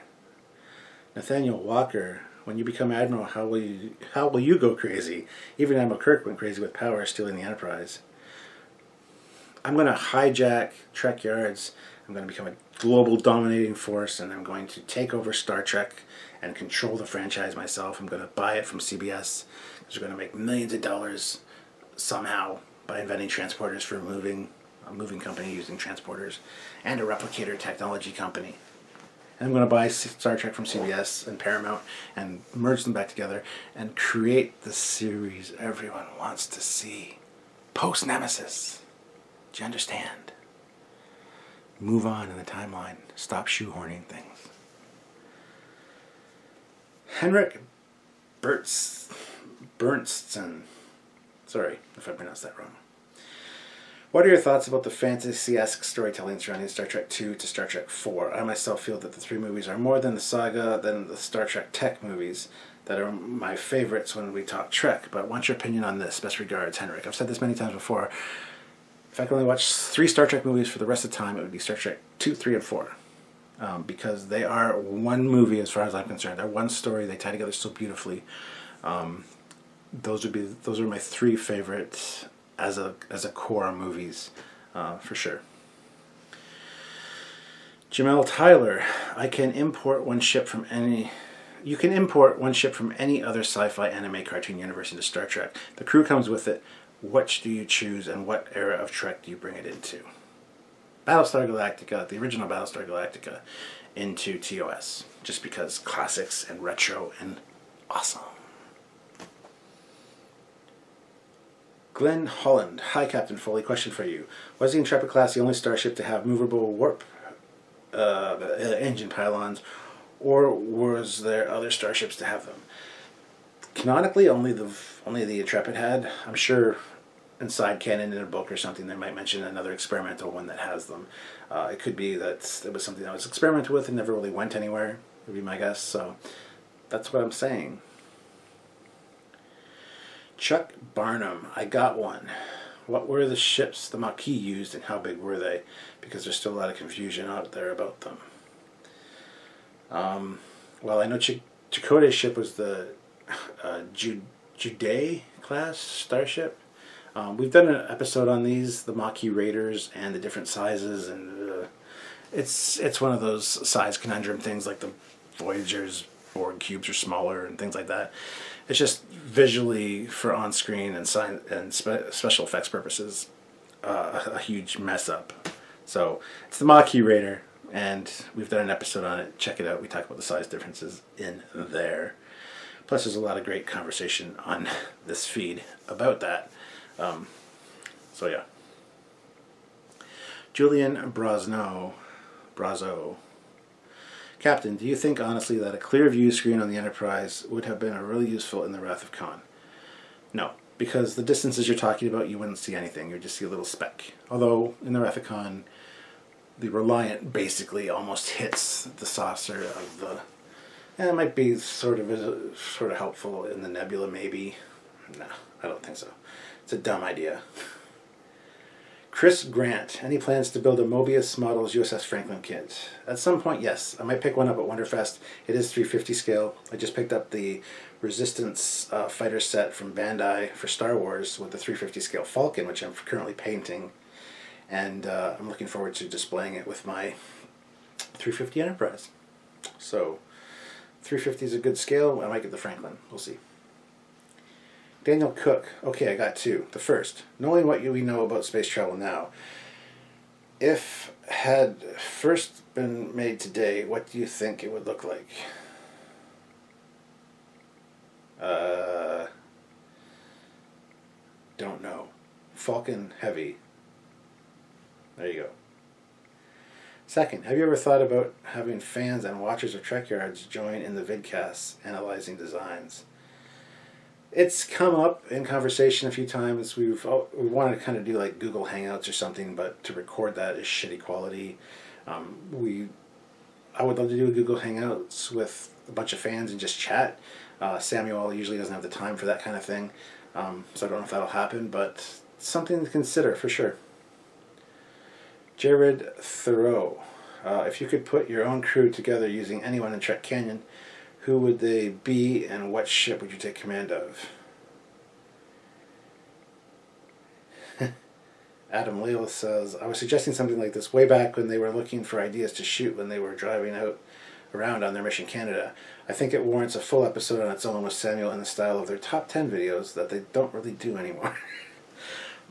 Nathaniel Walker. When you become Admiral, how will you go crazy? Even Admiral Kirk went crazy with power, stealing the Enterprise. I'm going to hijack Trekyards. I'm going to become a global dominating force, and I'm going to take over Star Trek and control the franchise myself. I'm going to buy it from CBS, because we're going to make millions of dollars somehow by inventing transporters for a moving company using transporters, and a replicator technology company. And I'm going to buy Star Trek from CBS and Paramount and merge them back together and create the series everyone wants to see. Post-Nemesis. Do you understand? Move on in the timeline. Stop shoehorning things. Henrik Berntsson. Sorry if I pronounced that wrong. What are your thoughts about the fantasy-esque storytelling surrounding Star Trek II to Star Trek IV? I myself feel that the three movies are more than the saga than the Star Trek Tech movies that are my favorites when we talk Trek, but I want your opinion on this. Best regards, Henrik. I've said this many times before. If I could only watch 3 Star Trek movies for the rest of the time, it would be Star Trek 2, 3, and 4. Because they are one movie as far as I'm concerned. They're one story. They tie together so beautifully. Those are my 3 favorites as a core movies, for sure. Jamel Tyler, you can import one ship from any other sci-fi anime cartoon universe into Star Trek. The crew comes with it. Which do you choose, and what era of Trek do you bring it into? Battlestar Galactica, the original Battlestar Galactica, into TOS. Just because classics and retro and awesome. Glenn Holland. Hi, Captain Foley. Question for you. Was the Intrepid class the only starship to have movable warp engine pylons, or was there other starships to have them? Canonically, only the Intrepid had. I'm sure inside canon in a book or something they might mention another experimental one that has them. It could be that it was something that was experimented with and never really went anywhere, would be my guess. So that's what I'm saying. Chuck Barnum, I got one. What were the ships the Maquis used, and how big were they? Because there's still a lot of confusion out there about them. Well, I know Chakotay's ship was the Juday class starship. We've done an episode on these, the Maquis Raiders, and the different sizes, and it's one of those size conundrum things, like the Voyager's Borg cubes are smaller and things like that. It's just visually, for on-screen and special effects purposes, a huge mess up. So it's the Maquis Raider, and we've done an episode on it. Check it out. We talk about the size differences in there. Plus, there's a lot of great conversation on this feed about that. So yeah. Julian Brazo. Captain, do you think honestly that a clear view screen on the Enterprise would have been really useful in the Wrath of Khan? No, because the distances you're talking about, you wouldn't see anything. You'd just see a little speck. Although in the Wrath of Khan, the Reliant basically almost hits the saucer of the. And it might be sort of helpful in the nebula, maybe. No, I don't think so. It's a dumb idea. Chris Grant, any plans to build a Mobius Models USS Franklin kit? At some point, yes. I might pick one up at Wonderfest. It is 350 scale. I just picked up the Resistance fighter set from Bandai for Star Wars with the 350 scale Falcon, which I'm currently painting. And I'm looking forward to displaying it with my 350 Enterprise. So, 350 is a good scale. I might get the Franklin. We'll see. Daniel Cook. Okay, I got 2. The first, knowing what we know about space travel now, if had first been made today, what do you think it would look like? don't know. Falcon Heavy. There you go. Second, have you ever thought about having fans and watchers of Trekyards join in the vidcasts analyzing designs? It's come up in conversation a few times. We wanted to kind of do like Google Hangouts or something, but to record that is shitty quality. I would love to do a Google Hangouts with a bunch of fans and just chat. Samuel usually doesn't have the time for that kind of thing, so I don't know if that'll happen, but something to consider for sure. Jared Thoreau. If you could put your own crew together using anyone in Trek Canyon, who would they be and what ship would you take command of? Adam Leal says, I was suggesting something like this way back when they were looking for ideas to shoot when they were driving out around on their Mission Canada. I think it warrants a full episode on its own with Samuel in the style of their top 10 videos that they don't really do anymore.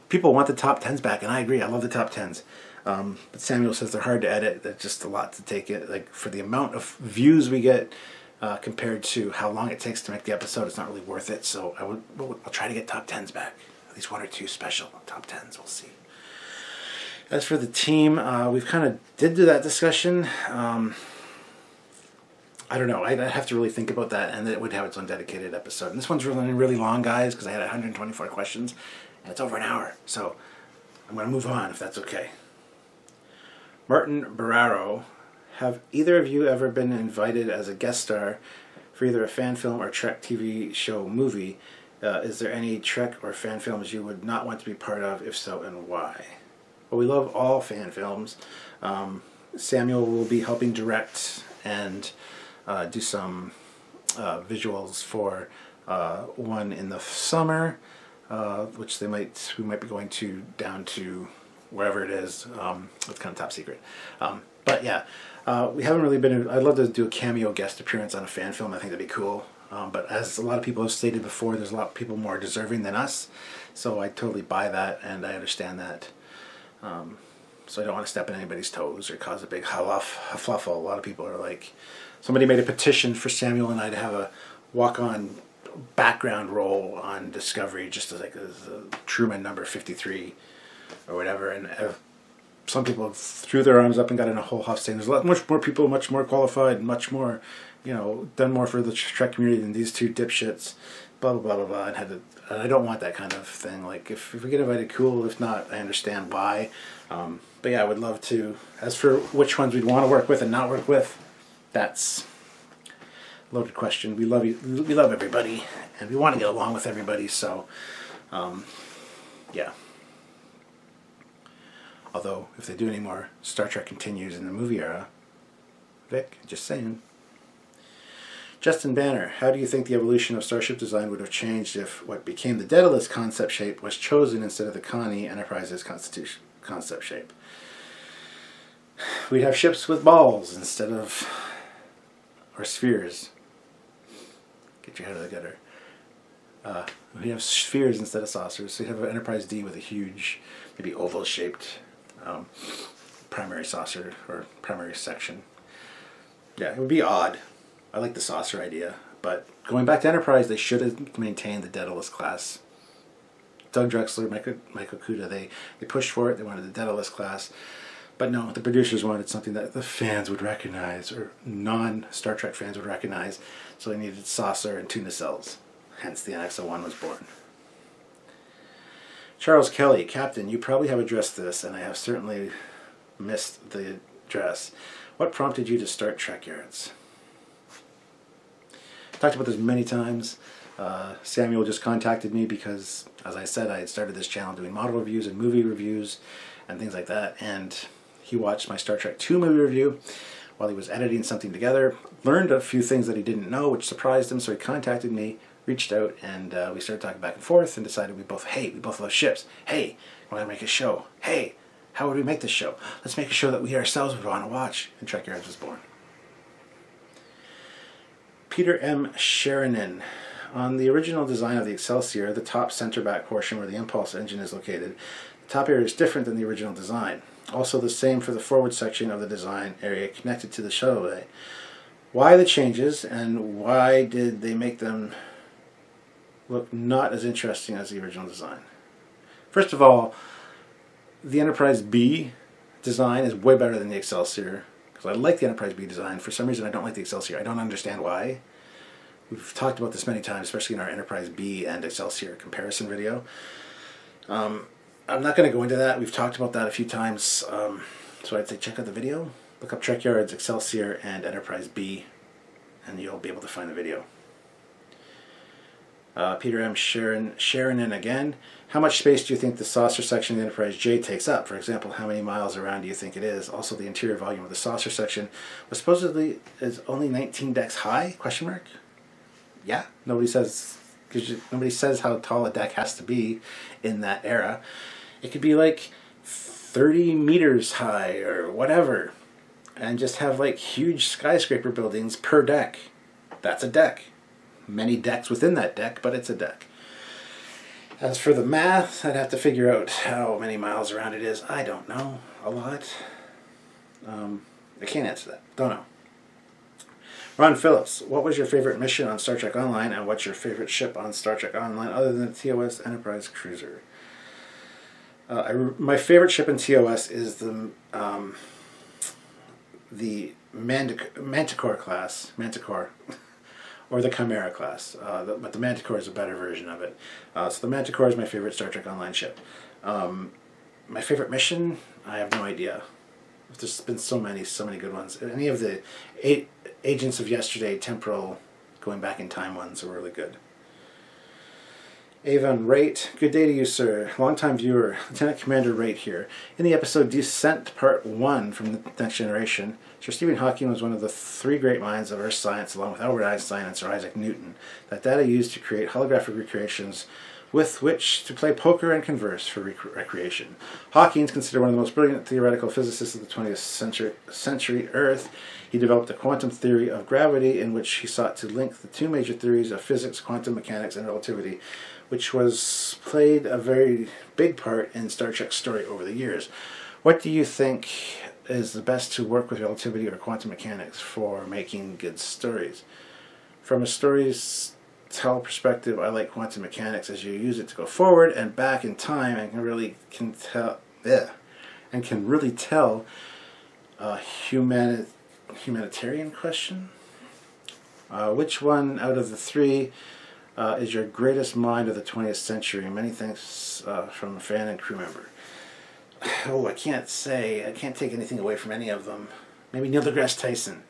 People want the top 10s back, and I agree. I love the top 10s. But Samuel says they're hard to edit. There's just a lot to take it. Like, for the amount of views we get compared to how long it takes to make the episode, it's not really worth it. So I'll try to get top 10s back. At least one or two special top 10s. We'll see. As for the team, we've kind of did do that discussion. I don't know. I'd have to really think about that, and it would have its own dedicated episode. And this one's really, really long, guys, because I had 124 questions, and it's over an hour. So I'm going to move on, if that's okay. Martin Barraro, have either of you ever been invited as a guest star for either a fan film or Trek TV show movie? Is there any Trek or fan films you would not want to be part of? If so, and why? Well, we love all fan films. Samuel will be helping direct and do some visuals for one in the summer, which we might be going down to wherever it is. It's kind of top secret. But yeah, we haven't really been. I'd love to do a cameo guest appearance on a fan film. I think that'd be cool. But as a lot of people have stated before, there's a lot of people more deserving than us. So I totally buy that, and I understand that. So I don't want to step on anybody's toes or cause a big huffle. A lot of people are like, somebody made a petition for Samuel and I to have a walk-on background role on Discovery, just as like as Truman number 53 or whatever. And some people threw their arms up and got in a whole huff saying there's much more people, much more qualified, much more, done more for the Trek community than these two dipshits. Blah blah blah blah blah. And I don't want that kind of thing. Like if we get invited, cool. If not, I understand why. But yeah, I would love to. As for which ones we'd want to work with and not work with, that's a loaded question. We love you. We love everybody, and we want to get along with everybody. So, yeah. Although, if they do any more Star Trek Continues in the movie era, Vic, just saying. Justin Banner, how do you think the evolution of starship design would have changed if what became the Daedalus concept shape was chosen instead of the Connie Enterprise's concept shape? We'd have ships with balls instead of, or spheres. Get your head out of the gutter. We'd have spheres instead of saucers. So we'd have an Enterprise D with a huge, maybe oval-shaped primary saucer or primary section. Yeah, it would be odd. I like the saucer idea, but going back to Enterprise, they should have maintained the Daedalus class. Doug Drexler, Michael Kuda, they pushed for it. They wanted the Daedalus class, but no, the producers wanted something that the fans would recognize, or non-Star Trek fans would recognize. So they needed saucer and tuna cells. Hence, the NX-01 was born. Charles Kelly, Captain, you probably have addressed this, and I have certainly missed the address. What prompted you to start Trekyards? Talked about this many times. Samuel just contacted me because, as I said, I had started this channel doing model reviews and movie reviews and things like that, and he watched my Star Trek II movie review while he was editing something together, learned a few things that he didn't know, which surprised him, so he contacted me, reached out, and we started talking back and forth and decided we both love ships. Hey, we want to make a show. Hey, how would we make this show? Let's make a show that we ourselves would want to watch, and Trekyards was born. Peter M. Sheridan. On the original design of the Excelsior, the top center back portion where the impulse engine is located, the top area is different than the original design. Also the same for the forward section of the design area connected to the shuttle bay. Why the changes, and why did they make them look not as interesting as the original design? First of all, the Enterprise B design is way better than the Excelsior. Because I like the Enterprise B design. For some reason, I don't like the Excelsior. I don't understand why. We've talked about this many times, especially in our Enterprise B and Excelsior comparison video. I'm not going to go into that. We've talked about that a few times. So I'd say check out the video. Look up Trekyards, Excelsior, and Enterprise B, and you'll be able to find the video. Peter M. Sharon in again. How much space do you think the saucer section of the Enterprise J takes up? For example, how many miles around do you think it is? Also, the interior volume of the saucer section was supposedly is only 19 decks high? Question mark. Yeah, nobody says how tall a deck has to be in that era. It could be like 30 meters high or whatever, and just have like huge skyscraper buildings per deck. That's a deck. Many decks within that deck, but it's a deck. As for the math, I'd have to figure out how many miles around it is. I don't know. A lot. I can't answer that. Don't know. Ron Phillips, what was your favorite mission on Star Trek Online, and what's your favorite ship on Star Trek Online other than the TOS Enterprise Cruiser? My favorite ship in TOS is the Manticore class. Manticore. Or the Chimera class, but the Manticore is a better version of it. So the Manticore is my favorite Star Trek Online ship. My favorite mission, I have no idea. There's been so many good ones. Any of the Agents of Yesterday temporal, going back in time ones are really good. Avon Raitt, good day to you, sir. Long-time viewer, Lieutenant Commander Raitt here. In the episode Descent Part 1 from the Next Generation, Sir Stephen Hawking was one of the three great minds of Earth science, along with Albert Einstein and Sir Isaac Newton. That data used to create holographic recreations with which to play poker and converse for recreation. Hawking is considered one of the most brilliant theoretical physicists of the 20th century Earth. He developed a quantum theory of gravity in which he sought to link the two major theories of physics, quantum mechanics, and relativity, which was played a very big part in Star Trek's story over the years. What do you think is the best to work with relativity or quantum mechanics for making good stories? From a storytell perspective, I like quantum mechanics as you use it to go forward and back in time and can really tell a humanitarian question. Which one out of the three is your greatest mind of the 20th century? Many thanks from a fan and crew member. Oh, I can't take anything away from any of them. Maybe Neil deGrasse Tyson.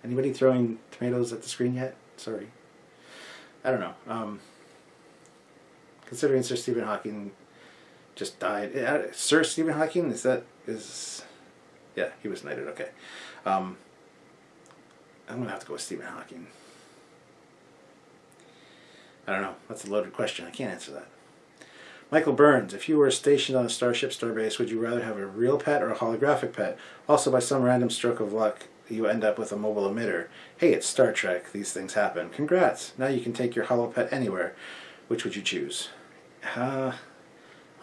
Anybody throwing tomatoes at the screen yet? Sorry. I don't know. Considering Sir Stephen Hawking just died. Sir Stephen Hawking, yeah, he was knighted, okay. I'm going to have to go with Stephen Hawking. I don't know. That's a loaded question. I can't answer that. Michael Burns, if you were stationed on a starship starbase, would you rather have a real pet or a holographic pet? Also, by some random stroke of luck, you end up with a mobile emitter. Hey, it's Star Trek. These things happen. Congrats. Now you can take your holo pet anywhere. Which would you choose? I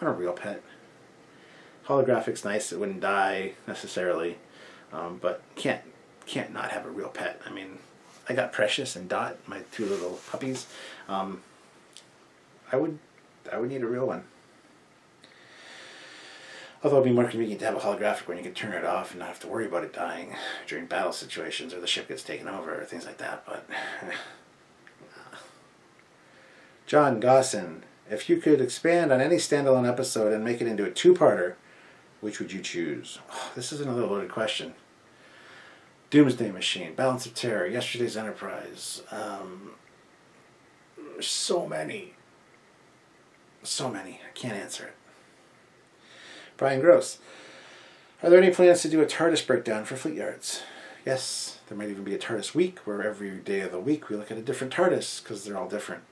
want a real pet. Holographic's nice. It wouldn't die necessarily, but can't not have a real pet. I mean, I got Precious and Dot, my two little puppies. I would need a real one. Although it'd be more convenient to have a holographic when you can turn it off and not have to worry about it dying during battle situations or the ship gets taken over or things like that. But John Gossin, if you could expand on any standalone episode and make it into a two-parter, which would you choose? Oh, this is another loaded question. Doomsday Machine, Balance of Terror, Yesterday's Enterprise. So many. I can't answer it. Brian Gross, are there any plans to do a TARDIS breakdown for Fleet Yards? Yes, there might even be a TARDIS week where every day of the week we look at a different TARDIS because they're all different.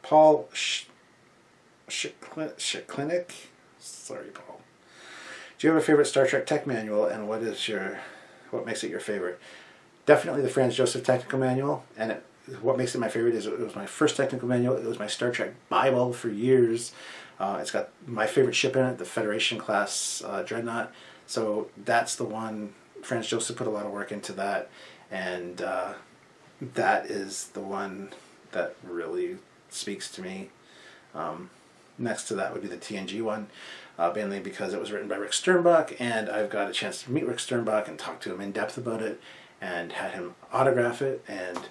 Paul Clinic. Sorry, Paul. Do you have a favorite Star Trek tech manual, and what makes it your favorite? Definitely the Franz Joseph Technical Manual, and what makes it my favorite is it was my first technical manual. It was my Star Trek Bible for years. It's got my favorite ship in it, the Federation class Dreadnought. So that's the one. Franz Joseph put a lot of work into that, and that is the one that really speaks to me. Next to that would be the TNG one, mainly because it was written by Rick Sternbach, and I've got a chance to meet Rick Sternbach and talk to him in depth about it, and had him autograph it, and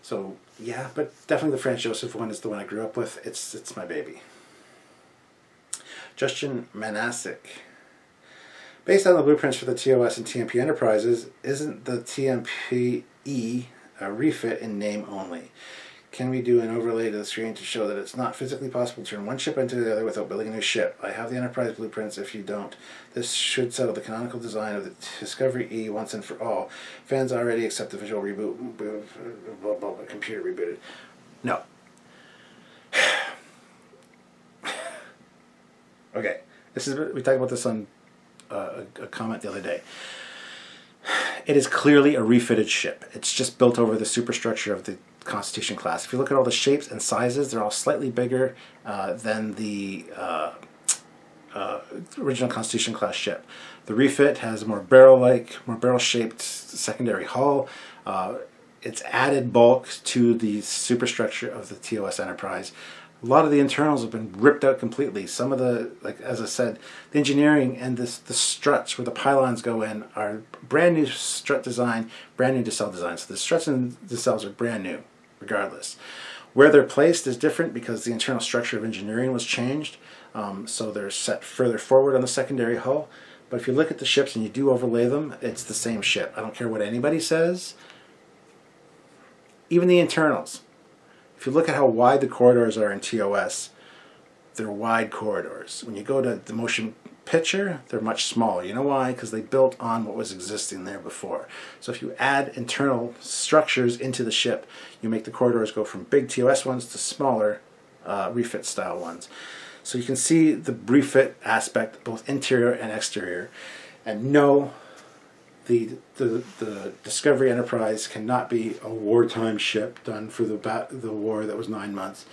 so yeah, but definitely the Franz Joseph one is the one I grew up with. It's my baby. Justin Manasik. Based on the blueprints for the TOS and TMP Enterprises, isn't the TMPE a refit in name only? Can we do an overlay to the screen to show that it's not physically possible to turn one ship into the other without building a new ship? I have the Enterprise blueprints if you don't. This should settle the canonical design of the Discovery E once and for all. Fans already accept the visual reboot. Blah, blah, blah, computer rebooted. No. Okay. We talked about this on a comment the other day. It is clearly a refitted ship. It's just built over the superstructure of the Constitution class. If you look at all the shapes and sizes, they're all slightly bigger than the original Constitution class ship. The refit has a more barrel-shaped secondary hull. It's added bulk to the superstructure of the TOS Enterprise. A lot of the internals have been ripped out completely. Some of the, like as I said, the engineering and the struts where the pylons go in are brand new strut design, brand new nacelle design. So the struts and nacelles are brand new, regardless. Where they're placed is different because the internal structure of engineering was changed. So they're set further forward on the secondary hull. But if you look at the ships and you do overlay them, it's the same ship. I don't care what anybody says. Even the internals. If you look at how wide the corridors are in TOS, they're wide corridors. When you go to the motion picture, they're much smaller. You know why? Because they built on what was existing there before. So if you add internal structures into the ship, you make the corridors go from big TOS ones to smaller refit style ones. So you can see the refit aspect, both interior and exterior. And no, the Discovery Enterprise cannot be a wartime ship done for the war that was 9 months.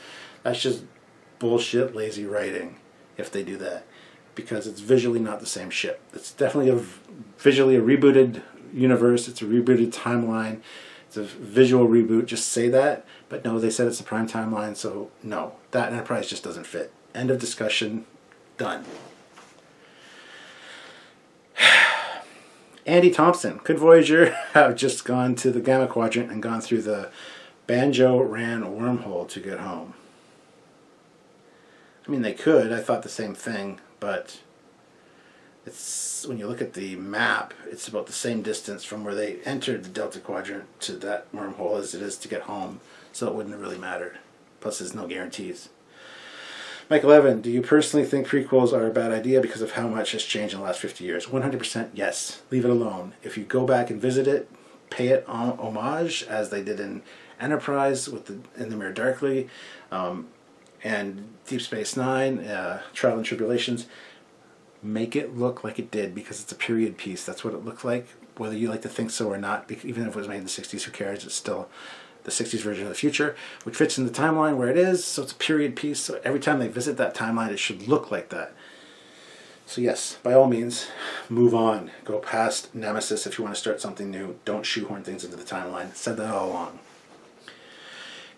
That's just bullshit, lazy writing if they do that, because it's visually not the same ship. It's definitely visually a rebooted universe. It's a rebooted timeline. It's a visual reboot. Just say that, but no, they said it's a prime timeline, so no, that Enterprise just doesn't fit. End of discussion. Done. Andy Thompson. Could Voyager have just gone to the Gamma Quadrant and gone through the Banjo-Ran wormhole to get home? I mean, they could. I thought the same thing, but it's when you look at the map, it's about the same distance from where they entered the Delta Quadrant to that wormhole as it is to get home, so it wouldn't have really mattered. Plus, there's no guarantees. Michael Evan, do you personally think prequels are a bad idea because of how much has changed in the last 50 years? 100% yes. Leave it alone. If you go back and visit it, pay it homage, as they did in Enterprise with In the Mirror Darkly, and Deep Space Nine, Trial and Tribulations, make it look like it did, because it's a period piece. That's what it looked like, whether you like to think so or not. Even if it was made in the 60s, who cares? It's still the 60s version of the future, which fits in the timeline where it is, so it's a period piece. So every time they visit that timeline, it should look like that. So yes, by all means, move on. Go past Nemesis if you want to start something new. Don't shoehorn things into the timeline. Said that all along.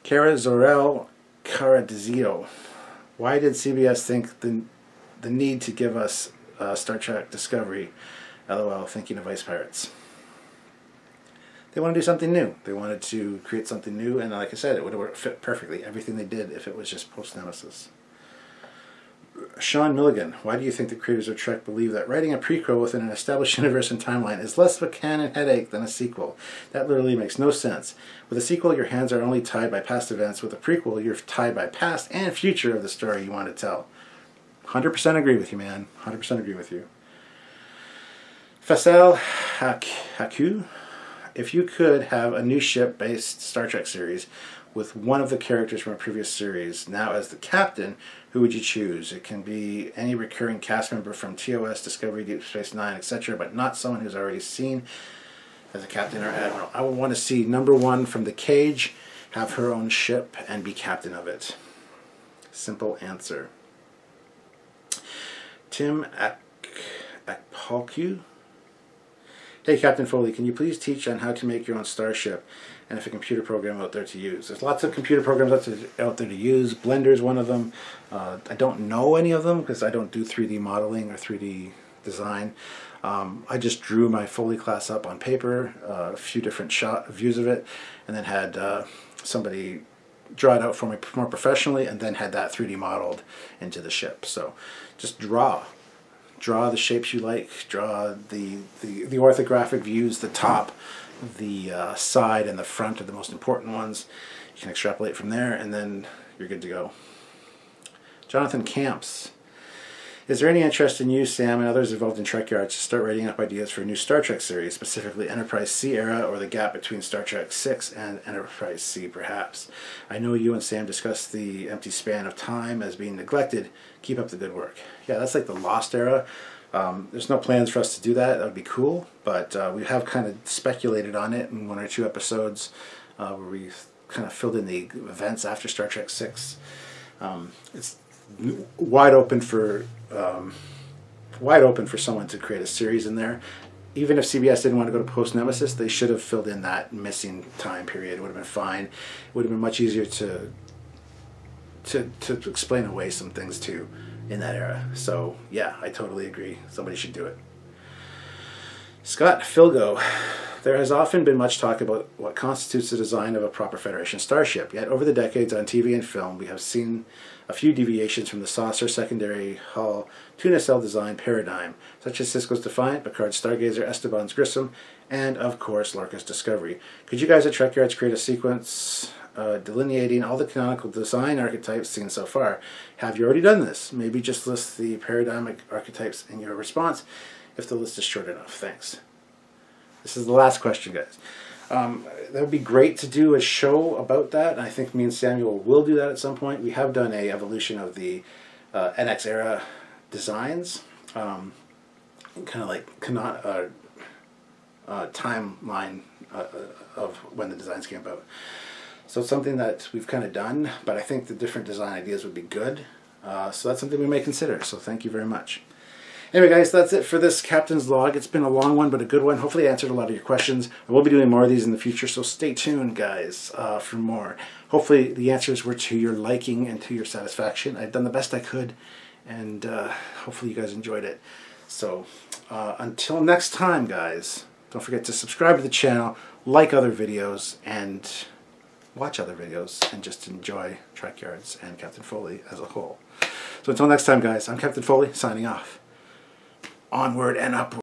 Kara Zorel Caradizio. Why did CBS think the need to give us Star Trek Discovery? LOL, thinking of Ice Pirates. They want to do something new. They wanted to create something new, and like I said, it would have fit perfectly. Everything they did if it was just post-Nemesis. Sean Milligan, why do you think the creators of Trek believe that writing a prequel within an established universe and timeline is less of a canon headache than a sequel? That literally makes no sense. With a sequel, your hands are only tied by past events. With a prequel, you're tied by past and future of the story you want to tell. 100% agree with you, man. 100% agree with you. Faisal Haku, if you could have a new ship-based Star Trek series with one of the characters from a previous series now as the captain, who would you choose? It can be any recurring cast member from TOS, Discovery, Deep Space Nine, etc., but not someone who's already seen as a captain or admiral. I would want to see number one from the Cage have her own ship and be captain of it. Simple answer. Tim Akpolku. Hey Captain Foley, can you please teach on how to make your own starship and if a computer program out there to use? There's lots of computer programs out there to use. Blender's one of them. I don't know any of them because I don't do 3D modeling or 3D design. I just drew my Foley class up on paper, a few different views of it, and then had somebody draw it out for me more professionally, and then had that 3D modeled into the ship. So just draw the shapes you like, draw the orthographic views, the top, the side, and the front are the most important ones. You can extrapolate from there, and then you're good to go. Jonathan Camps. Is there any interest in you, Sam, and others involved in Trekyards to start writing up ideas for a new Star Trek series, specifically Enterprise C era or the gap between Star Trek 6 and Enterprise C, perhaps? I know you and Sam discussed the empty span of time as being neglected. Keep up the good work. Yeah, that's like the Lost era. There's no plans for us to do that. That would be cool, but we have kind of speculated on it in 1 or 2 episodes where we kind of filled in the events after Star Trek 6. It's wide open for someone to create a series in there. Even if CBS didn't want to go to post Nemesis, they should have filled in that missing time period. It would have been fine. It would have been much easier to explain away some things too in that era. So yeah, I totally agree. Somebody should do it. Scott Filgo. There has often been much talk about what constitutes the design of a proper Federation starship, yet over the decades on TV and film we have seen a few deviations from the saucer, secondary hull, tuna cell design paradigm, such as Sisko's Defiant, Picard's Stargazer, Esteban's Grissom, and of course Lorca's Discovery. Could you guys at Trekyards create a sequence delineating all the canonical design archetypes seen so far? Have you already done this? Maybe just list the paradigmic archetypes in your response if the list is short enough. Thanks. This is the last question, guys. That would be great to do a show about that. I think me and Samuel will do that at some point. We have done a evolution of the NX era designs, kind of like timeline of when the designs came about. So it's something that we've kind of done, but I think the different design ideas would be good. So that's something we may consider. So thank you very much. Anyway, guys, that's it for this Captain's Log. It's been a long one, but a good one. Hopefully I answered a lot of your questions. I will be doing more of these in the future, so stay tuned, guys, for more. Hopefully the answers were to your liking and to your satisfaction. I've done the best I could, and hopefully you guys enjoyed it. So until next time, guys, don't forget to subscribe to the channel, like other videos, and watch other videos, and just enjoy Trekyards and Captain Foley as a whole. So until next time, guys, I'm Captain Foley, signing off. Onward and upward.